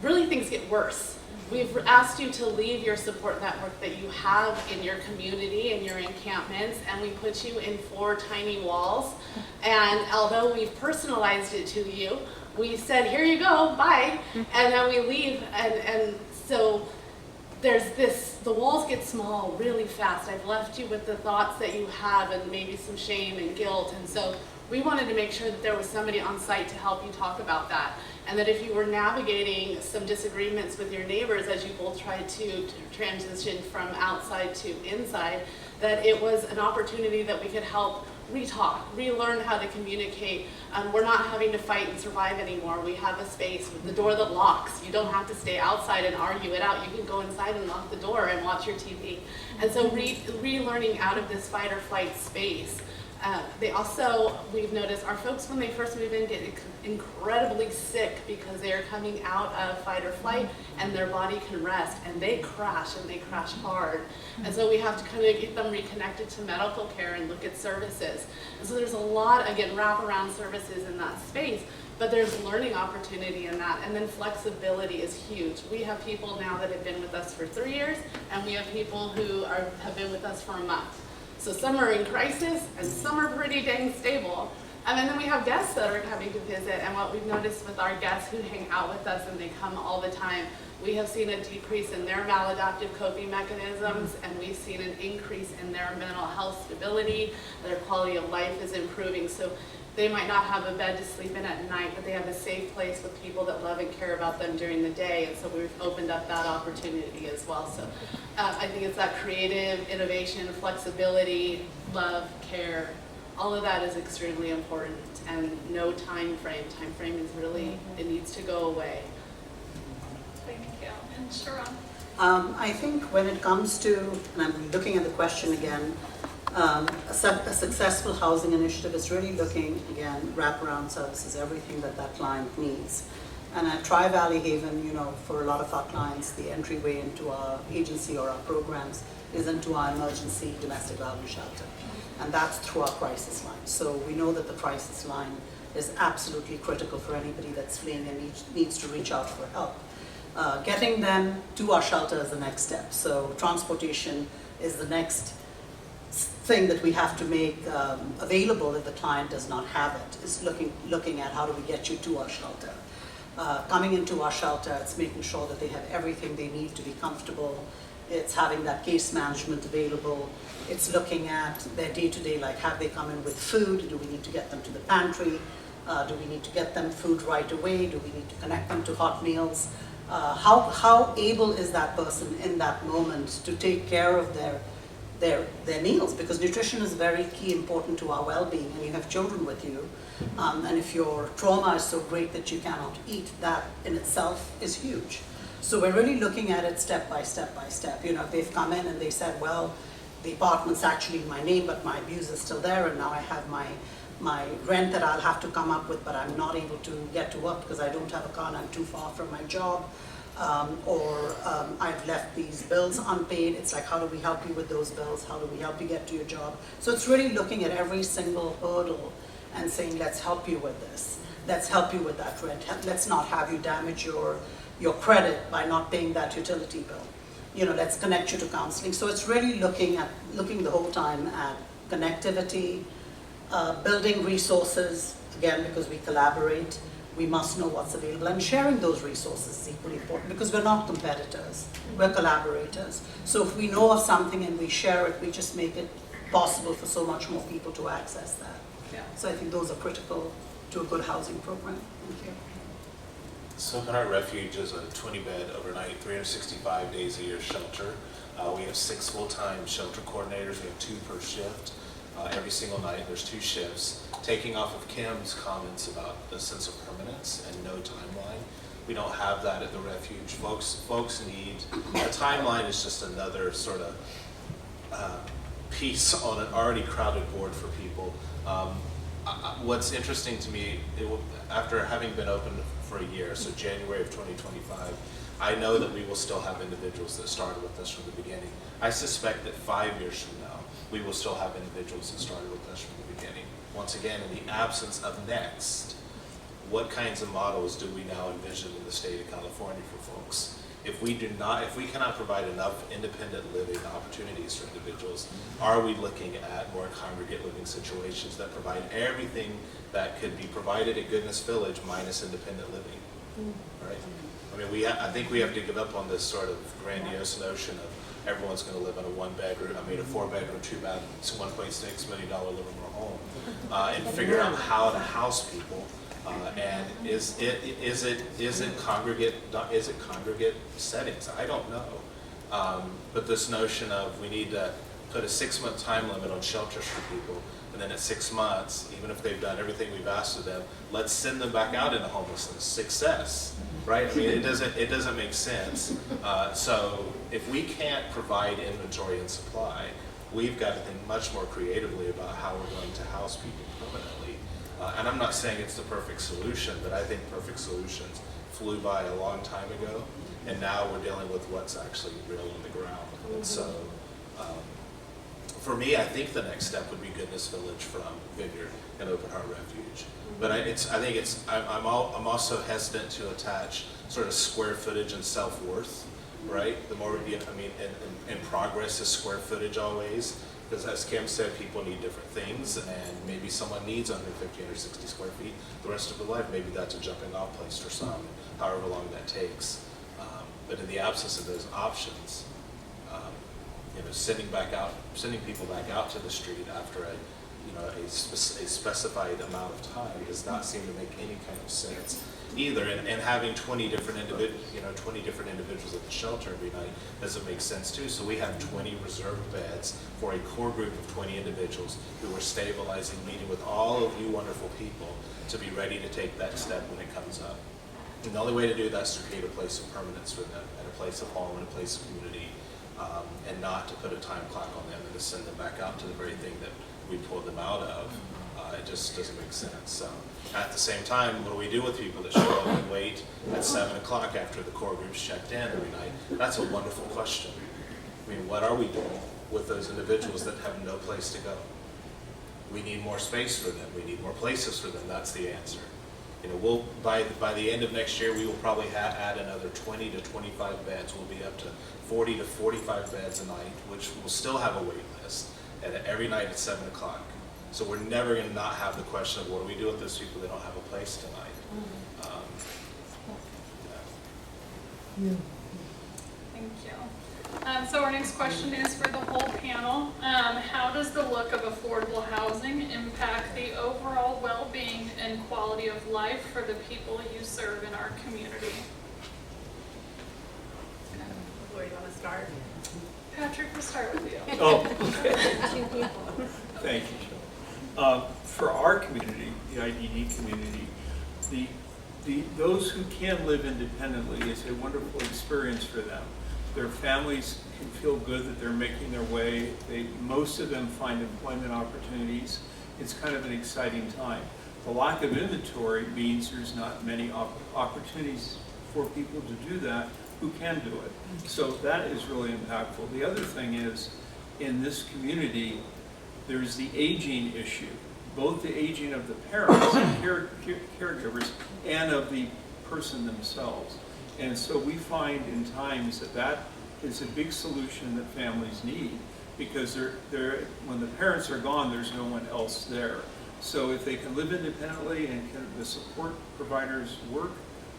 really things get worse. We've asked you to leave your support network that you have in your community and your encampments, and we put you in 4 tiny walls. And although we've personalized it to you, we said, here you go, bye. And then we leave, and so there's this, the walls get small really fast. I've left you with the thoughts that you have and maybe some shame and guilt. And so we wanted to make sure that there was somebody on site to help you talk about that. And that if you were navigating some disagreements with your neighbors as you both tried to transition from outside to inside, that it was an opportunity that we could help relearn how to communicate. We're not having to fight and survive anymore. We have a space with the door that locks. You don't have to stay outside and argue it out. You can go inside and lock the door and watch your TV. And so relearning out of this fight or flight space. We've noticed our folks, when they first move in, get incredibly sick because they are coming out of fight or flight and their body can rest, and they crash hard. And so we have to kind of get them reconnected to medical care and look at services. And so there's a lot, again, wraparound services in that space, but there's learning opportunity in that. And then flexibility is huge. We have people now that have been with us for 3 years, and we have people who have been with us for a month. So some are in crisis and some are pretty dang stable. And then we have guests that are coming to visit, and what we've noticed with our guests who hang out with us and they come all the time, we have seen a decrease in their maladaptive coping mechanisms, and we've seen an increase in their mental health stability. Their quality of life is improving. So they might not have a bed to sleep in at night, but they have a safe place with people that love and care about them during the day. And so we've opened up that opportunity as well. So I think it's that creative innovation, flexibility, love, care. All of that is extremely important, and no time frame. Time frame is really, it needs to go away. Thank you. And Sharan? I think when it comes to, and I'm looking at the question again, a successful housing initiative is really looking, again, wraparound services, everything that client needs. And at Tri-Valley Haven, for a lot of our clients, the entryway into our agency or our programs is into our emergency domestic violence shelter. And that's through our crisis line. So we know that the crisis line is absolutely critical for anybody that's fleeing and needs to reach out for help. Getting them to our shelter is the next step. So transportation is the next thing that we have to make available if the client does not have it, is looking at how do we get you to our shelter. Coming into our shelter, it's making sure that they have everything they need to be comfortable. It's having that case management available. It's looking at their day-to-day, like have they come in with food? Do we need to get them to the pantry? Do we need to get them food right away? Do we need to connect them to hot meals? How able is that person in that moment to take care of their meals? Because nutrition is very key, important to our well-being, and you have children with you. And if your trauma is so great that you cannot eat, that in itself is huge. So we're really looking at it step by step by step. If they've come in and they said, well, the apartment's actually in my name, but my abuse is still there, and now I have my rent that I'll have to come up with, but I'm not able to get to work because I don't have a car and I'm too far from my job, or I've left these bills unpaid. It's like, how do we help you with those bills? How do we help you get to your job? So it's really looking at every single hurdle and saying, let's help you with this. Let's help you with that rent. Let's not have you damage your credit by not paying that utility bill. Let's connect you to counseling. So it's really looking the whole time at connectivity, building resources, again, because we collaborate, we must know what's available, and sharing those resources is equally important because we're not competitors, we're collaborators. So if we know of something and we share it, we just make it possible for so much more people to access that. Yeah. So I think those are critical to a good housing program. Thank you. So Penart Refuge is a 20-bed overnight, 365 days a year shelter. We have 6 full-time shelter coordinators. We have 2 per shift. Every single night there's 2 shifts. Taking off of Kim's comments about the sense of permanence and no timeline, we don't have that at the refuge. Folks need, a timeline is just another sort of piece on an already crowded board for people. What's interesting to me, after having been open for a year, so January of 2025, I know that we will still have individuals that started with us from the beginning. I suspect that 5 years from now, we will still have individuals that started with us from the beginning. Once again, in the absence of next, what kinds of models do we now envision in the state of California for folks? If we cannot provide enough independent living opportunities for individuals, are we looking at more congregate living situations that provide everything that could be provided at Goodness Village minus independent living, right? I mean, I think we have to give up on this sort of grandiose notion of everyone's going to live in a 1-bedroom, a 4-bedroom, 2-bath, $1.6 million living room home, and figure out how to house people. And is it congregate settings? I don't know. But this notion of we need to put a 6-month time limit on shelters for people, and then at 6 months, even if they've done everything we've asked of them, let's send them back out into homelessness. Success, right? I mean, it doesn't make sense. So if we can't provide inventory and supply, we've got to think much more creatively about how we're going to house people permanently. And I'm not saying it's the perfect solution, but I think perfect solutions flew by a long time ago, and now we're dealing with what's actually real on the ground. And so, for me, I think the next step would be Goodness Village from Vineyard and Open Heart Refuge. But I'm also hesitant to attach sort of square footage and self-worth, right? The more, in progress is square footage always, because as Kim said, people need different things, and maybe someone needs 150 or 60 square feet the rest of their life. Maybe that's a jumping off place for some, however long that takes. But in the absence of those options, sending people back out to the street after a specified amount of time does not seem to make any kind of sense either. And having 20 different individuals at the shelter every night doesn't make sense too. So we have 20 reserved beds for a core group of 20 individuals who are stabilizing, meeting with all of you wonderful people to be ready to take that step when it comes up. And the only way to do that is to create a place of permanence for them, and a place of home, and a place of community, and not to put a time clock on them and to send them back out to the very thing that we pulled them out of. It just doesn't make sense. So at the same time, what do we do with people that show up and wait at 7 o'clock after the core group's checked in every night? That's a wonderful question. I mean, what are we doing with those individuals that have no place to go? We need more space for them. We need more places for them. That's the answer. We'll by the end of next year, we will probably add another 20 to 25 beds. We'll be up to 40 to 45 beds a night, which will still have a wait list, and every night at 7 o'clock. So we're never going to not have the question of what do we do with those people that don't have a place tonight. Thank you. So our next question is for the whole panel. How does the look of affordable housing impact the overall well-being and quality of life for the people you serve in our community? Where do you want to start? Patrick, we'll start with you. Oh, okay. Thank you, Shelly. For our community, the IDD community, those who can live independently is a wonderful experience for them. Their families can feel good that they're making their way. Most of them find employment opportunities. It's kind of an exciting time. The lack of inventory means there's not many opportunities for people to do that who can do it. So that is really impactful. The other thing is, in this community, there's the aging issue, both the aging of the parents and caregivers and of the person themselves. And so we find in times that is a big solution that families need, because when the parents are gone, there's no one else there. So if they can live independently and the support providers work,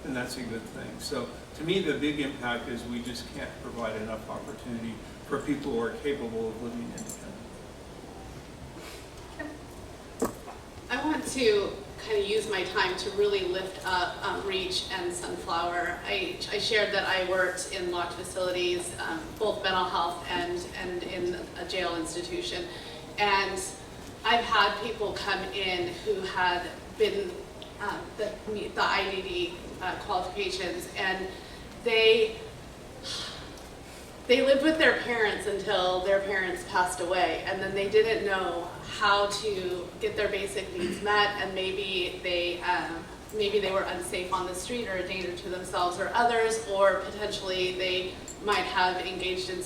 then that's a good thing. So to me, the big impact is we just can't provide enough opportunity for people who are capable of living independently. I want to kind of use my time to really lift up Reach and Sunflower. I shared that I worked in locked facilities, both mental health and in a jail institution. And I've had people come in who had been meet the IDD qualifications, and they lived with their parents until their parents passed away, and then they didn't know how to get their basic needs met, and maybe they were unsafe on the street or a danger to themselves or others, or potentially they might have engaged in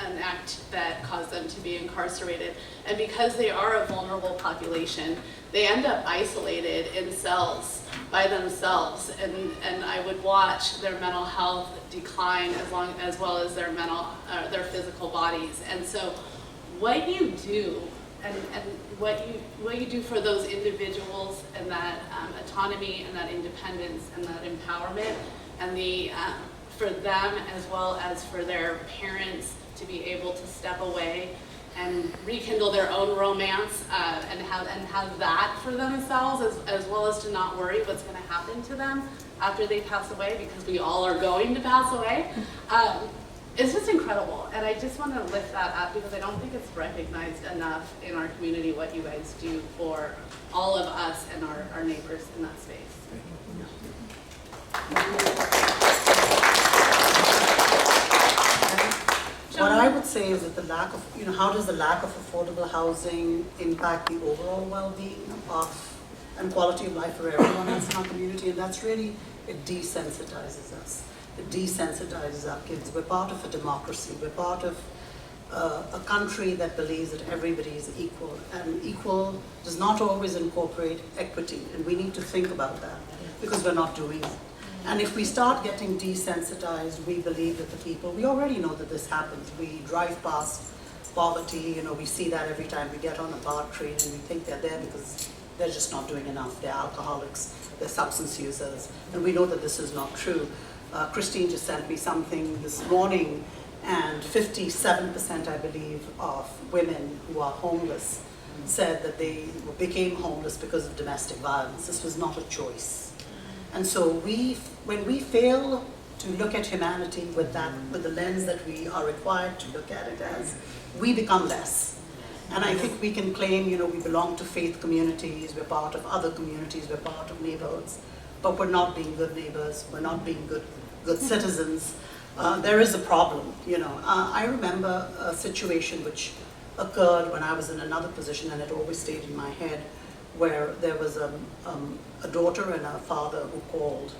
an act that caused them to be incarcerated. And because they are a vulnerable population, they end up isolated in cells by themselves, and I would watch their mental health decline as well as their physical bodies. And so what you do and what you do for those individuals, and that autonomy and that independence and that empowerment, and for them as well as for their parents to be able to step away and rekindle their own romance and have that for themselves, as well as to not worry what's going to happen to them after they pass away, because we all are going to pass away. it's just incredible. And I just want to lift that up because I don't think it's recognized enough in our community what you guys do for all of us and our neighbors in that space. What I would say is that the lack of, how does the lack of affordable housing impact the overall well-being and quality of life for everyone else in our community? And that's really, it desensitizes us. It desensitizes our kids. We're part of a democracy. We're part of a country that believes that everybody is equal. And equal does not always incorporate equity. And we need to think about that because we're not doing it. And if we start getting desensitized, we believe that the people, we already know that this happens. We drive past poverty, we see that every time we get on a BART train and we think they're there because they're just not doing enough. They're alcoholics, they're substance users. And we know that this is not true. Christine just sent me something this morning, and 57%, I believe, of women who are homeless said that they became homeless because of domestic violence. This was not a choice. And so when we fail to look at humanity with the lens that we are required to look at it as, we become less. And I think we can claim, we belong to faith communities, we're part of other communities, we're part of neighborhoods, but we're not being good neighbors, we're not being good citizens. There is a problem, I remember a situation which occurred when I was in another position, and it always stayed in my head, where there was a daughter and a father who called,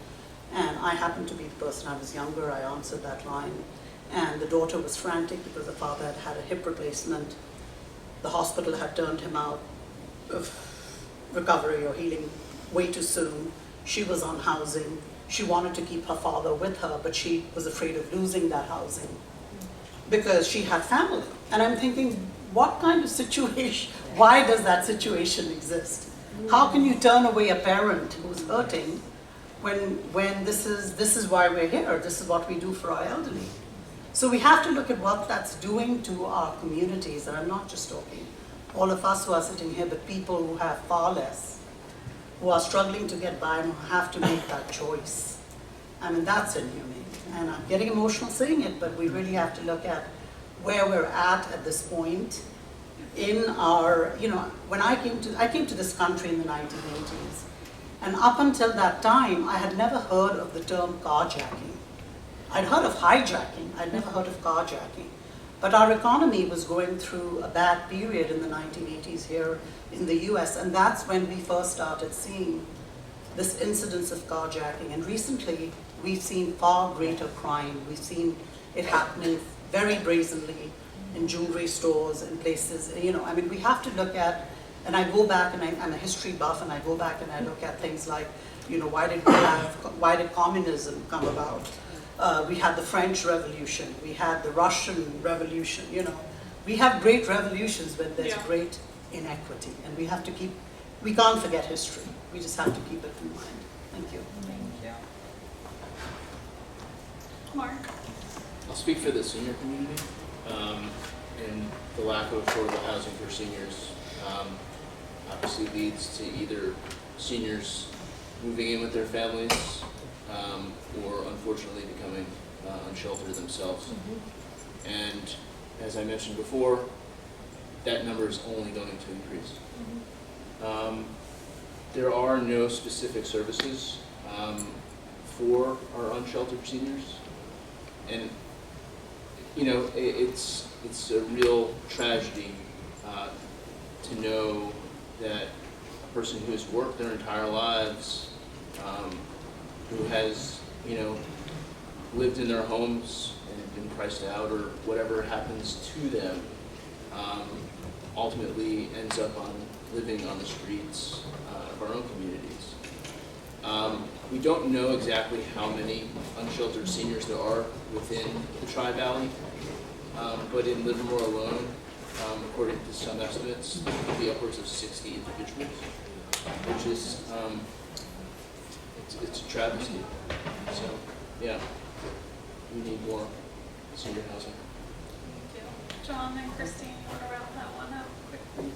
and I happened to be the person. I was younger, I answered that line, and the daughter was frantic because the father had had a hip replacement. The hospital had turned him out of recovery or healing way too soon. She was on housing. She wanted to keep her father with her, but she was afraid of losing that housing because she had family. And I'm thinking, what kind of situation, why does that situation exist? How can you turn away a parent who's hurting when this is why we're here, this is what we do for our elderly? So we have to look at what that's doing to our communities, and I'm not just talking all of us who are sitting here, but people who have far less, who are struggling to get by and who have to make that choice. I mean, that's inhumane. And I'm getting emotional saying it, but we really have to look at where we're at this point in our, when I came to this country in the 1980s, and up until that time, I had never heard of the term carjacking. I'd heard of hijacking, I'd never heard of carjacking. But our economy was going through a bad period in the 1980s here in the US, and that's when we first started seeing this incidence of carjacking. And recently, we've seen far greater crime. We've seen it happening very brazenly in jewelry stores and places. We have to look at, and I go back, and I'm a history buff, and I go back and I look at things like, why did communism come about? We had the French Revolution, we had the Russian Revolution, We have great revolutions when there's great inequity, and we can't forget history. We just have to keep it in mind. Thank you. Thank you. Marc? I'll speak for the senior community, and the lack of affordable housing for seniors obviously leads to either seniors moving in with their families or unfortunately becoming unsheltered themselves. Mm-hmm. And as I mentioned before, that number is only going to increase. Mm-hmm. There are no specific services for our unsheltered seniors, and it's a real tragedy to know that a person who has worked their entire lives, who has lived in their homes and been priced out or whatever happens to them, ultimately ends up living on the streets of our own communities. We don't know exactly how many unsheltered seniors there are within the Tri-Valley, but in Livermore alone, according to some estimates, it could be upwards of 60 individuals, which is it's a travesty. So, yeah, we need more senior housing. Thank you. John and Christine, you want to wrap that one up quickly?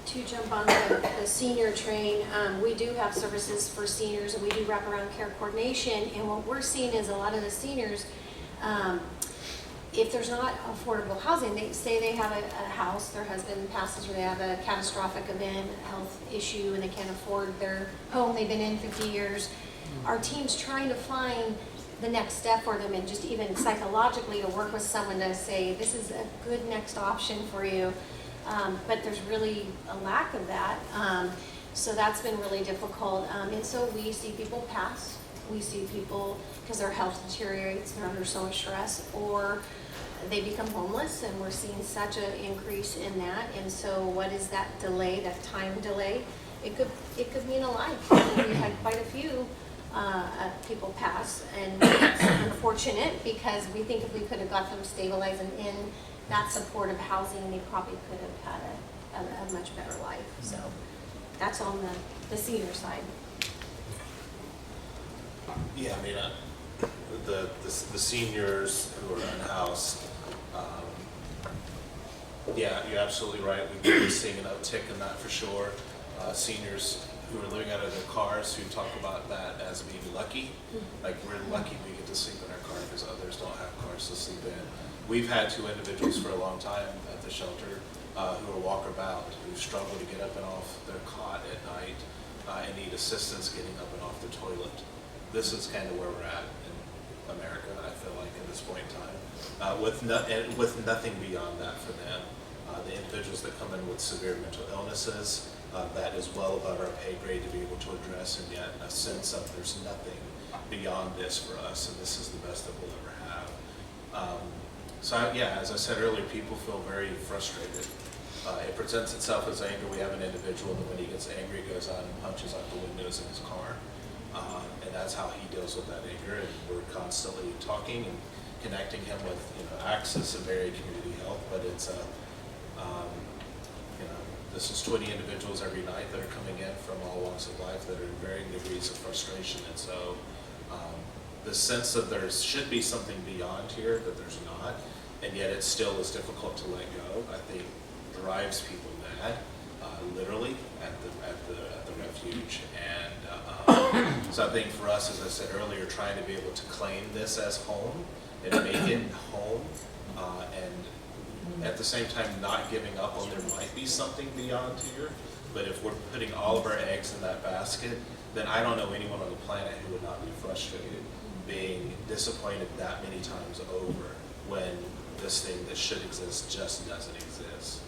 To jump on the senior train, we do have services for seniors, and we do wraparound care coordination, and what we're seeing is a lot of the seniors, if there's not affordable housing, they say they have a house, their husband passes, or they have a catastrophic event, a health issue, and they can't afford their home they've been in 50 years. Our team's trying to find the next step for them, and just even psychologically to work with someone to say, this is a good next option for you. But there's really a lack of that. So that's been really difficult. And so we see people pass. We see people, because their health deteriorates, they're under so much stress, or they become homeless, and we're seeing such an increase in that. And so what is that delay, that time delay? It could mean a life. We've had quite a few people pass, and it's unfortunate, because we think if we could have got them stabilized and in that supportive housing, they probably could have had a much better life. So that's on the senior side. Yeah, I mean, the seniors who are unhoused, yeah, you're absolutely right. We've been seeing an uptick in that for sure. Seniors who are living out of their cars, who talk about that as being lucky. Like, we're lucky we get to sleep in our car because others don't have cars to sleep in. We've had 2 individuals for a long time at the shelter who are walkabout, who struggle to get up and off their cot at night and need assistance getting up and off the toilet. This is kind of where we're at in America, I feel like, at this point in time, with nothing beyond that for them. The individuals that come in with severe mental illnesses, that is well above our pay grade to be able to address, and yet a sense of there's nothing beyond this for us, and this is the best that we'll ever have. Yeah, as I said earlier, people feel very frustrated. It presents itself as anger. We have an individual that when he gets angry, goes out and punches out the windows in his car. And that's how he deals with that anger, and we're constantly talking and connecting him with, access and very community health, but it's this is 20 individuals every night that are coming in from all walks of life that are in varying degrees of frustration, and so the sense that there should be something beyond here that there's not, and yet it still is difficult to let go, I think drives people mad, literally, at the refuge. And so I think for us, as I said earlier, trying to be able to claim this as home and make it home, and at the same time not giving up on there might be something beyond here, but if we're putting all of our eggs in that basket, then I don't know anyone on the planet who would not be frustrated, being disappointed that many times over when this thing that should exist just doesn't exist.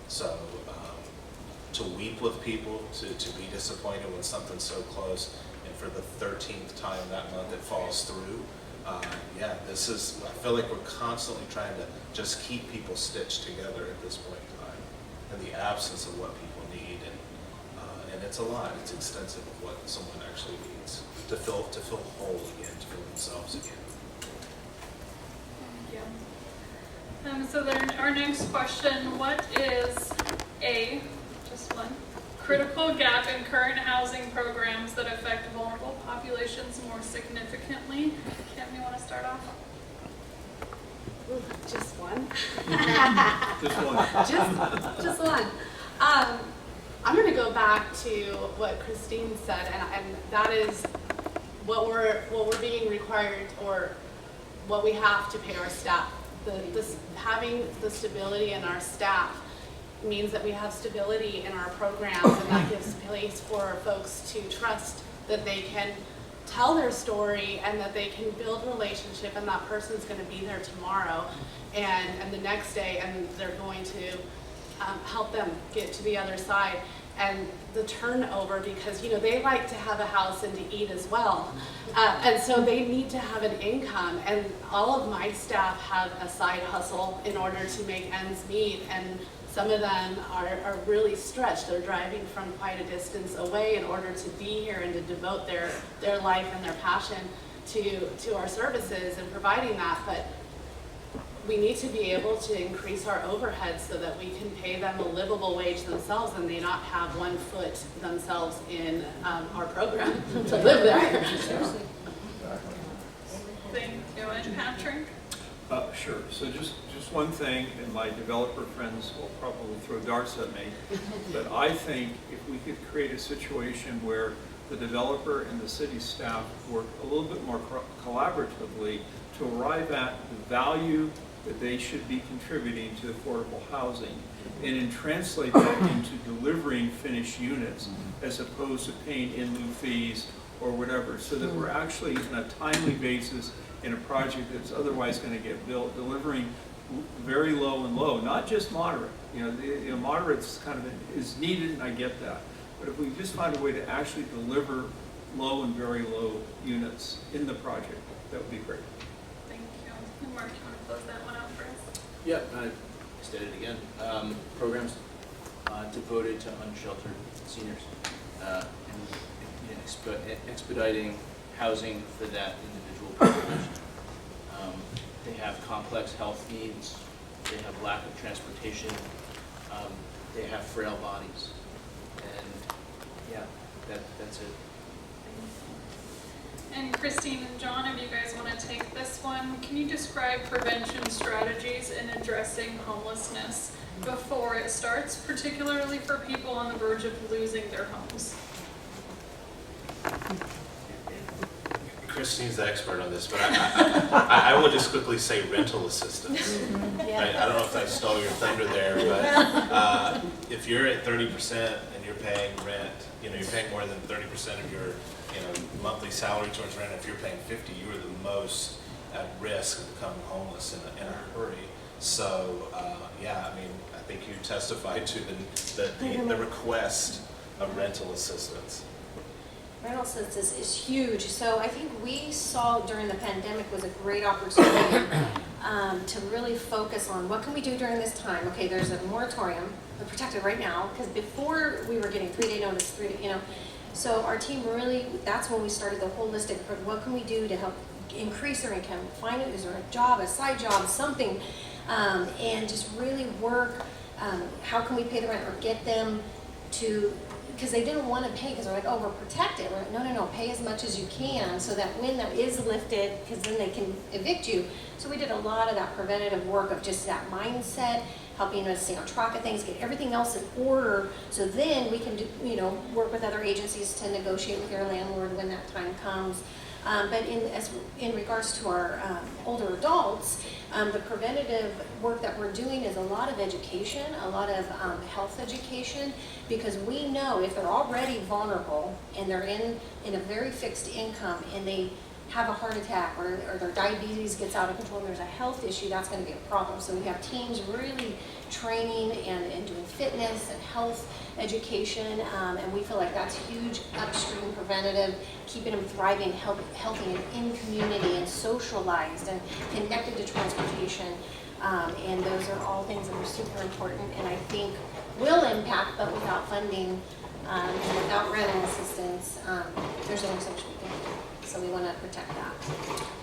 So to weep with people, to be disappointed when something's so close, and for the 13th time that month it falls through, yeah, this is, I feel like we're constantly trying to just keep people stitched together at this point in time, in the absence of what people need, and it's a lot, it's extensive of what someone actually needs to feel whole again, to feel themselves again. Thank you. So then our next question, what is just one, critical gap in current housing programs that affect vulnerable populations more significantly? Kim, you want to start off? Ooh, just one. Just one. Just one. I'm going to go back to what Christine said, and that is what we're being required, or what we have to pay our staff. Having the stability in our staff means that we have stability in our programs, and that gives place for folks to trust that they can tell their story and that they can build relationship, and that person's going to be there tomorrow and the next day, and they're going to help them get to the other side. And the turnover, because they like to have a house and to eat as well, and so they need to have an income, and all of my staff have a side hustle in order to make ends meet, and some of them are really stretched. They're driving from quite a distance away in order to be here and to devote their life and their passion to our services and providing that. But we need to be able to increase our overhead so that we can pay them a livable wage themselves, and they not have one foot themselves in our program to live there. Thank you. And Patrick? Sure. So just one thing, and my developer friends will probably throw darts at me, but I think if we could create a situation where the developer and the city staff work a little bit more collaboratively to arrive at the value that they should be contributing to affordable housing, and then translate that into delivering finished units as opposed to paying in lieu fees or whatever, so that we're actually on a timely basis in a project that's otherwise going to get built, delivering very low and low, not just moderate. Moderate's kind of is needed, and I get that. But if we just find a way to actually deliver low and very low units in the project, that would be great. Thank you. And Mark, you want to close that one out for us? Yeah, I stated it again. Programs devoted to unsheltered seniors and expediting housing for that individual population. They have complex health needs. They have lack of transportation. They have frail bodies. And yeah, that's it. And Christine and John, if you guys want to take this one, can you describe prevention strategies in addressing homelessness before it starts, particularly for people on the verge of losing their homes? Christine's the expert on this, but I will just quickly say rental assistance. Right? I don't know if I stole your thunder there, but if you're at 30% and you're paying rent, you're paying more than 30% of your monthly salary towards rent. If you're paying 50, you are the most at risk of becoming homeless in a hurry. So yeah, I think you testified to the request of rental assistance. Rental assistance is huge. So I think we saw during the pandemic was a great opportunity to really focus on what can we do during this time. Okay, there's a moratorium, we're protected right now, because before we were getting 3-day notice, so our team really, that's when we started the holistic approach. What can we do to help increase their income, find out, is there a job, a side job, something, and just really work, how can we pay the rent or get them to, because they didn't want to pay because they're like, oh, we're protected. We're like, no, pay as much as you can so that when that is lifted, because then they can evict you. So we did a lot of that preventative work of just that mindset, helping us stay on track of things, get everything else in order, so then we can do, work with other agencies to negotiate with your landlord when that time comes. But in regards to our older adults, the preventative work that we're doing is a lot of education, a lot of health education, because we know if they're already vulnerable and they're in a very fixed income and they have a heart attack or their diabetes gets out of control and there's a health issue, that's going to be a problem. So we have teams really training and doing fitness and health education, and we feel like that's huge upstream preventative, keeping them thriving, healthy and in community and socialized and connected to transportation. And those are all things that are super important and I think will impact, but without funding and without rental assistance, there's only so much we can do. So we want to protect that.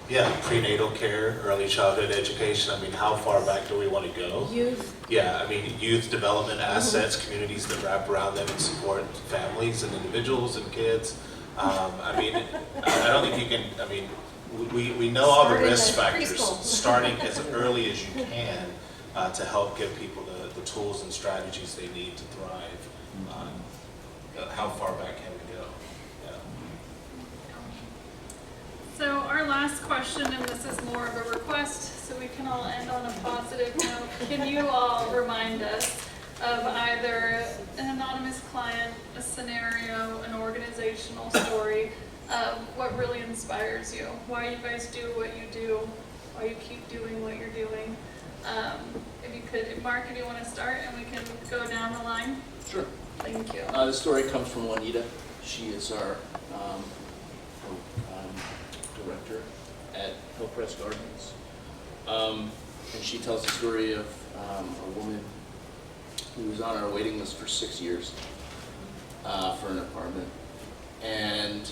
Yeah, prenatal care, early childhood education. How far back do we want to go? Youth. Yeah, youth development assets, communities that wrap around them and support families and individuals and kids. I don't think you can, we know all the risk factors, starting as early as you can to help give people the tools and strategies they need to thrive. How far back can we go? So our last question, and this is more of a request, so we can all end on a positive note. Can you all remind us of either an anonymous client, a scenario, an organizational story of what really inspires you? Why you guys do what you do, why you keep doing what you're doing. If you could, Mark, if you want to start and we can go down the line. Sure. Thank you. The story comes from Juanita. She is our director at Hillcrest Gardens. And she tells the story of a woman who was on our waiting list for 6 years for an apartment. And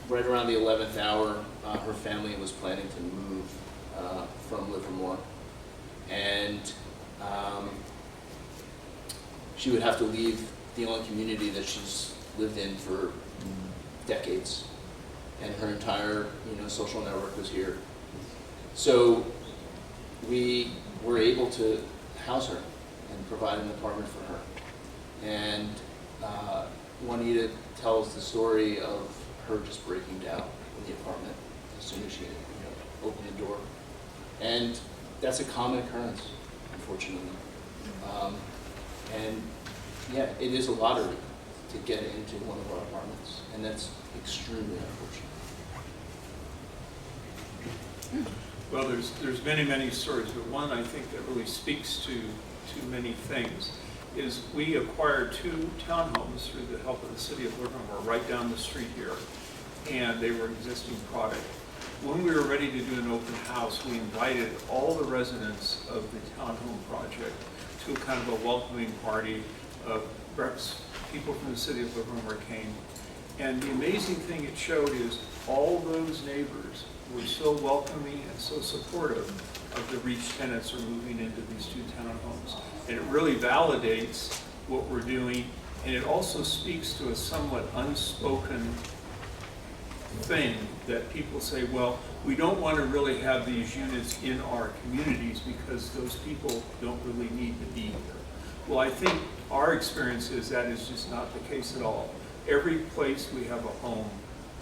right around the 11th hour, her family was planning to move from Livermore. And she would have to leave the only community that she's lived in for decades. And her entire, social network was here. So we were able to house her and provide an apartment for her. And Juanita tells the story of her just breaking down in the apartment as soon as she opened the door. And that's a common occurrence, unfortunately. And yeah, it is a lottery to get into one of our apartments, and that's extremely unfortunate. Well, there's many stories, but one I think that really speaks to many things is we acquired 2 townhomes through the help of the city of Livermore right down the street here, and they were existing product. When we were ready to do an open house, we invited all the residents of the townhome project to kind of a welcoming party. Perhaps people from the city of Livermore came. And the amazing thing it showed is all those neighbors were so welcoming and so supportive of the Reach tenants who are moving into these 2 townhomes. And it really validates what we're doing, and it also speaks to a somewhat unspoken thing that people say, well, we don't want to really have these units in our communities because those people don't really need to be here. Well, I think our experience is that is just not the case at all. Every place we have a home,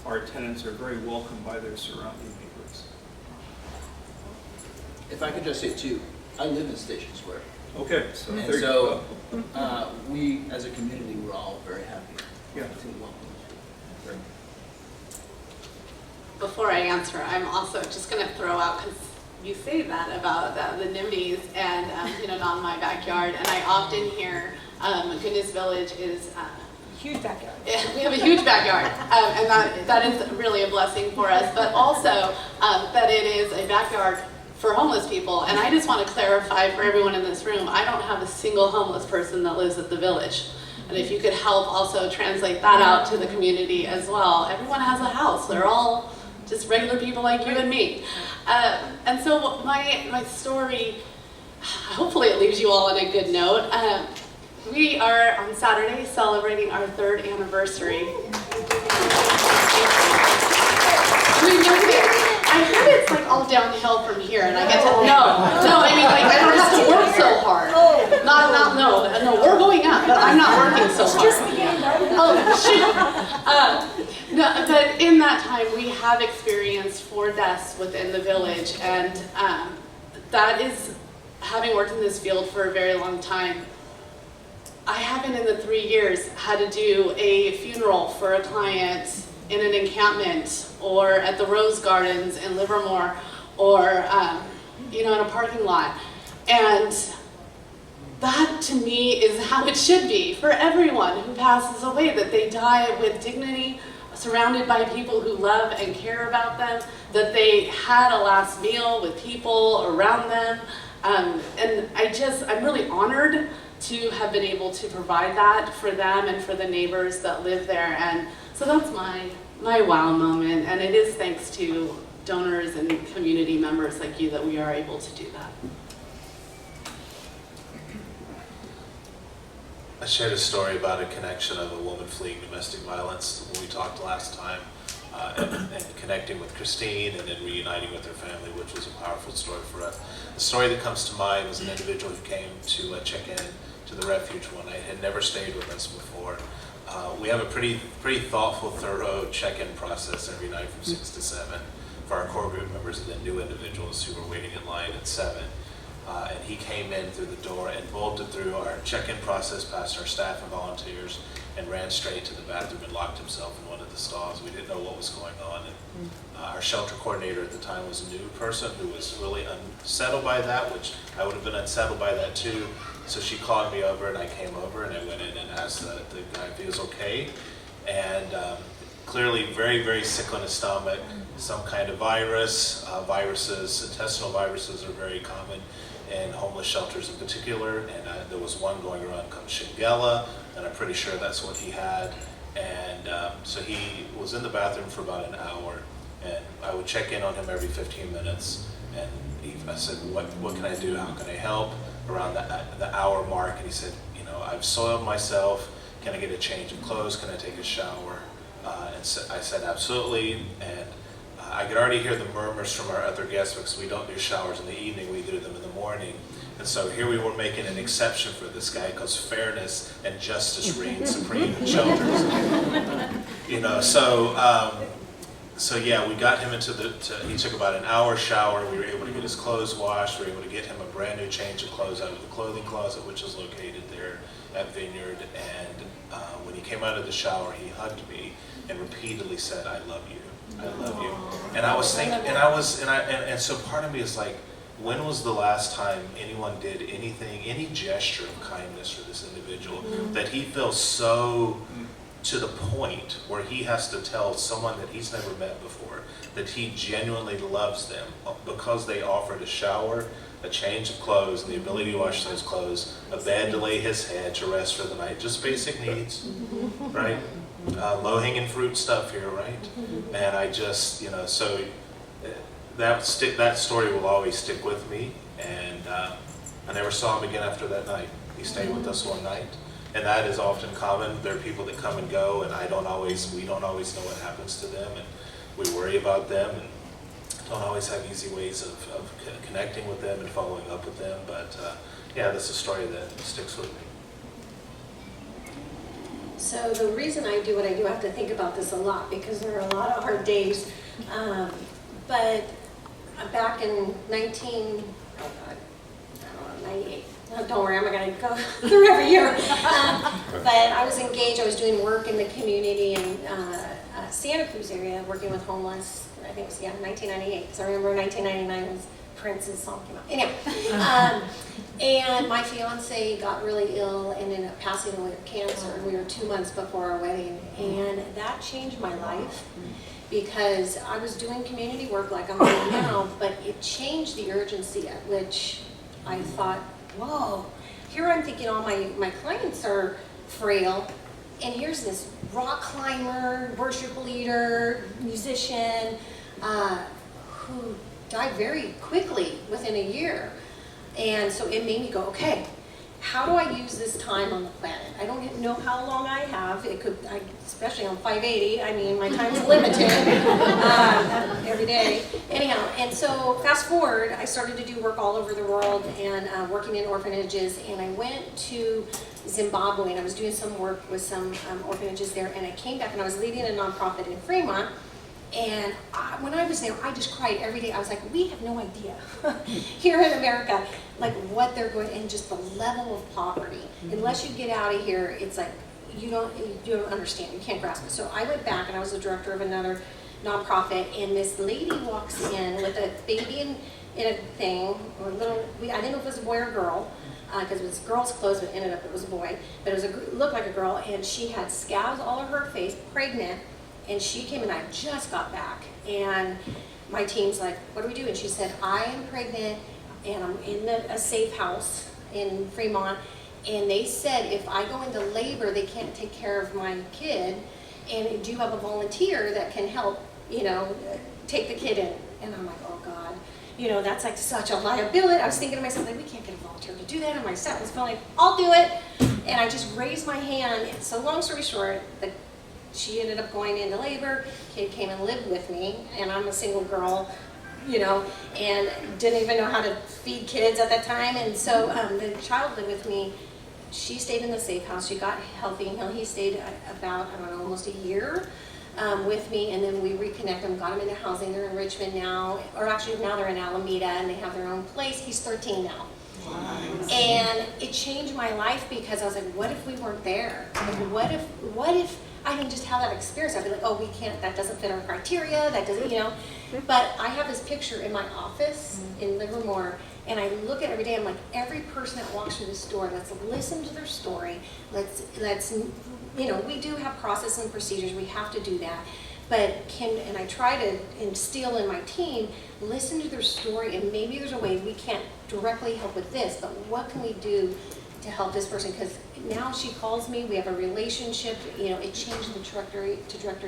our tenants are very welcomed by their surrounding neighbors. If I could just say too, I live in Station Square. Okay, so And there you so go. we, as a community, we're all very happy Yeah. to welcome you. Before I answer, I'm also just going to throw out, because you say that about the NIMBYs and, not in my backyard, and I often hear Goodness Village is... Huge backyard. we have a huge backyard, and that is really a blessing for us, but also that it is a backyard for homeless people. And I just want to clarify for everyone in this room, I don't have a single homeless person that lives at the village. And if you could help also translate that out to the community as well. Everyone has a house. They're all just regular people like you and me. And so my story, hopefully it leaves you all on a good note. We are on Saturday celebrating our 3rd anniversary. I heard it's like all downhill from here, and I get to I mean, like, I don't have to work so hard. No, we're going up, but I'm not working so hard. Oh, shoot. No, but in that time, we have experienced 4 deaths within the village, and that is, having worked in this field for a very long time, I haven't in the 3 years had to do a funeral for a client in an encampment or at the Rose Gardens in Livermore or in a parking lot. And that to me is how it should be for everyone who passes away, that they die with dignity, surrounded by people who love and care about them, that they had a last meal with people around them. And I'm really honored to have been able to provide that for them and for the neighbors that live there. And so that's my wow moment, and it is thanks to donors and community members like you that we are able to do that. I shared a story about a connection of a woman fleeing domestic violence when we talked last time, and connecting with Christine and then reuniting with her family, which was a powerful story for us. The story that comes to mind was an individual who came to check in to the refuge one night, had never stayed with us before. We have a pretty thoughtful, thorough check-in process every night from 6 to 7 for our core group members and then new individuals who were waiting in line at 7. And he came in through the door and bolted through our check-in process past our staff and volunteers and ran straight to the bathroom and locked himself in one of the stalls. We didn't know what was going on. And our shelter coordinator at the time was a new person who was really unsettled by that, which I would have been unsettled by that too. So she called me over and I came over and I went in and asked the guy if he was okay. And clearly very, very sick on his stomach, some kind of virus. Intestinal viruses are very common in homeless shelters in particular. And there was one going around called Shigella, and I'm pretty sure that's what he had. And so he was in the bathroom for about an hour, and I would check in on him every 15 minutes. And I said, what can I do? How can I help? Around the hour mark, and he said, I've soiled myself. Can I get a change of clothes? Can I take a shower? And so I said, absolutely. And I could already hear the murmurs from our other guests because we don't do showers in the evening, we do them in the morning. And so here we were making an exception for this guy because fairness and justice reign supreme in shelters. So yeah, we got him into he took about an hour shower. We were able to get his clothes washed. We were able to get him a brand new change of clothes out of the clothing closet, which is located there at Vineyard. And when he came out of the shower, he hugged me and repeatedly said, "I love you. I love you." And I was thinking, and so part of me is like, when was the last time anyone did anything, any gesture of kindness for this individual that he feels so to the point where he has to tell someone that he's never met before that he genuinely loves them because they offered a shower, a change of clothes, and the ability to wash those clothes, a bed to lay his head to rest for the night, just basic needs, right? Low-hanging fruit stuff here, right? And I just, so that story will always stick with me, and I never saw him again after that night. He stayed with us one night. And that is often common. There are people that come and go, and we don't always know what happens to them, and we worry about them, and don't always have easy ways of connecting with them and following up with them. But yeah, that's a story that sticks with me. So the reason I do what I do, I have to think about this a lot because there are a lot of hard days. But back in 98. Don't worry, I'm not going to go through every year. But I was engaged. I was doing work in the community in Santa Cruz area, working with homeless. I think it was 1998. Because I remember 1999 was Prince's song came out. Anyway, and my fiance got really ill and ended up passing away of cancer. And we were 2 months before our wedding, and that changed my life. Because I was doing community work like I'm doing now, but it changed the urgency at which I thought, whoa, here I'm thinking all my clients are frail, and here's this rock climber, worship leader, musician, who died very quickly within a year. And so it made me go, okay, how do I use this time on the planet? I don't know how long I have. Especially on 580, I mean, my time's limited every day. Anyhow, and so fast forward, I started to do work all over the world and working in orphanages, and I went to Zimbabwe, and I was doing some work with some orphanages there, and I came back, and I was leading a nonprofit in Fremont. And when I was there, I just cried every day. I was like, we have no idea here in America, like what they're going, and just the level of poverty. Unless you get out of here, it's like, you don't understand, you can't grasp it. So I went back, and I was the director of another nonprofit, and this lady walks in with a baby in a thing, or a little, I didn't know if it was a boy or a girl, because it was girl's clothes, but ended up it was a boy, but it looked like a girl, and she had scabs all over her face, pregnant. And she came, and I just got back, and my team's like, what do we do? And she said, I am pregnant, and I'm in a safe house in Fremont, and they said if I go into labor, they can't take care of my kid, and do you have a volunteer that can help, take the kid in? And I'm like, oh God, that's like such a liability. I was thinking to myself, like, we can't get a volunteer to do that, and my staff was feeling like, I'll do it. And I just raised my hand. So long story short, she ended up going into labor, kid came and lived with me, and I'm a single girl, and didn't even know how to feed kids at that time, and so the child lived with me. She stayed in the safe house, she got healthy, and he stayed about, almost a year with me, and then we reconnected them, got him into housing. They're in Richmond now, or actually now they're in Alameda, and they have their own place. He's 13 now. Nice. And it changed my life because I was like, what if we weren't there? Like, what if I didn't just have that experience? I'd be like, oh, we can't, that doesn't fit our criteria, that doesn't, But I have this picture in my office in Livermore, and I look at it every day. I'm like, every person that walks through this door, let's listen to their story. Let's we do have process and procedures. We have to do that. But and I try to instill in my team, listen to their story, and maybe there's a way we can't directly help with this, but what can we do to help this person? Because now she calls me, we have a relationship, it changed the trajectory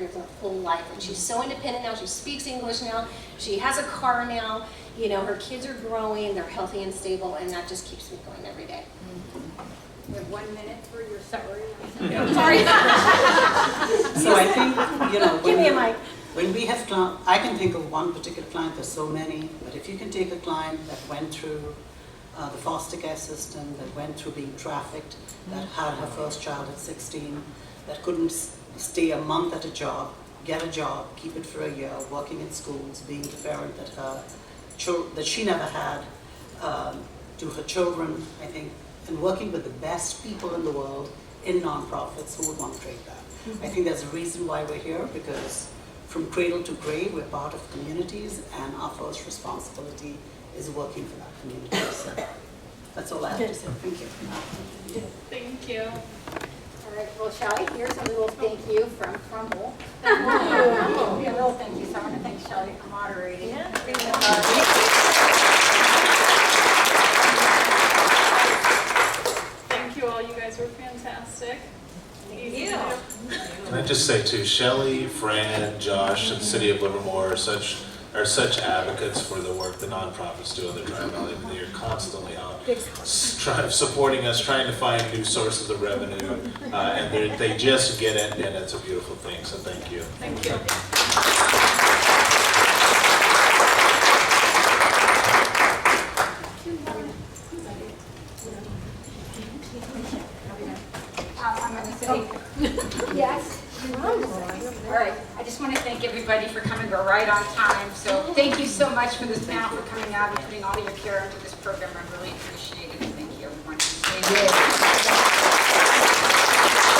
of her whole life. And she's so independent now, she speaks English now, she has a car now, her kids are growing, they're healthy and stable, and that just keeps me going every day. We have 1 minute for your summary. Sorry. So I think, give me a mic. When we have clients, I can think of one particular client, there's so many, but if you can take a client that went through the foster care system, that went through being trafficked, that had her first child at 16, that couldn't stay a month at a job, get a job, keep it for a year, working in schools, being the parent that she never had, to her children, I think, and working with the best people in the world in nonprofits who would want to trade that. I think there's a reason why we're here, because from cradle to grave, we're part of communities, and our first responsibility is working for that community. So that's all I have to say. Thank you. Thank you. All right, well, Shelly, here's a little thank you from Crumble. A little thank you, so I want to thank Shelly for moderating. Thank you all, you guys were fantastic. Easy to do. Can I just say too, Shelly, Fran, Josh, and the City of Livermore are such advocates for the work the nonprofits do in the Tri-Valley. They are constantly out supporting us, trying to find new sources of revenue, and they just get it, and it's a beautiful thing, so thank you. Thank you. I'm going to say, yes. All right, I just want to thank everybody for coming. We're right on time. So thank you so much for this panel, for coming out and putting all your care into this program. I really appreciate it. Thank you, everyone.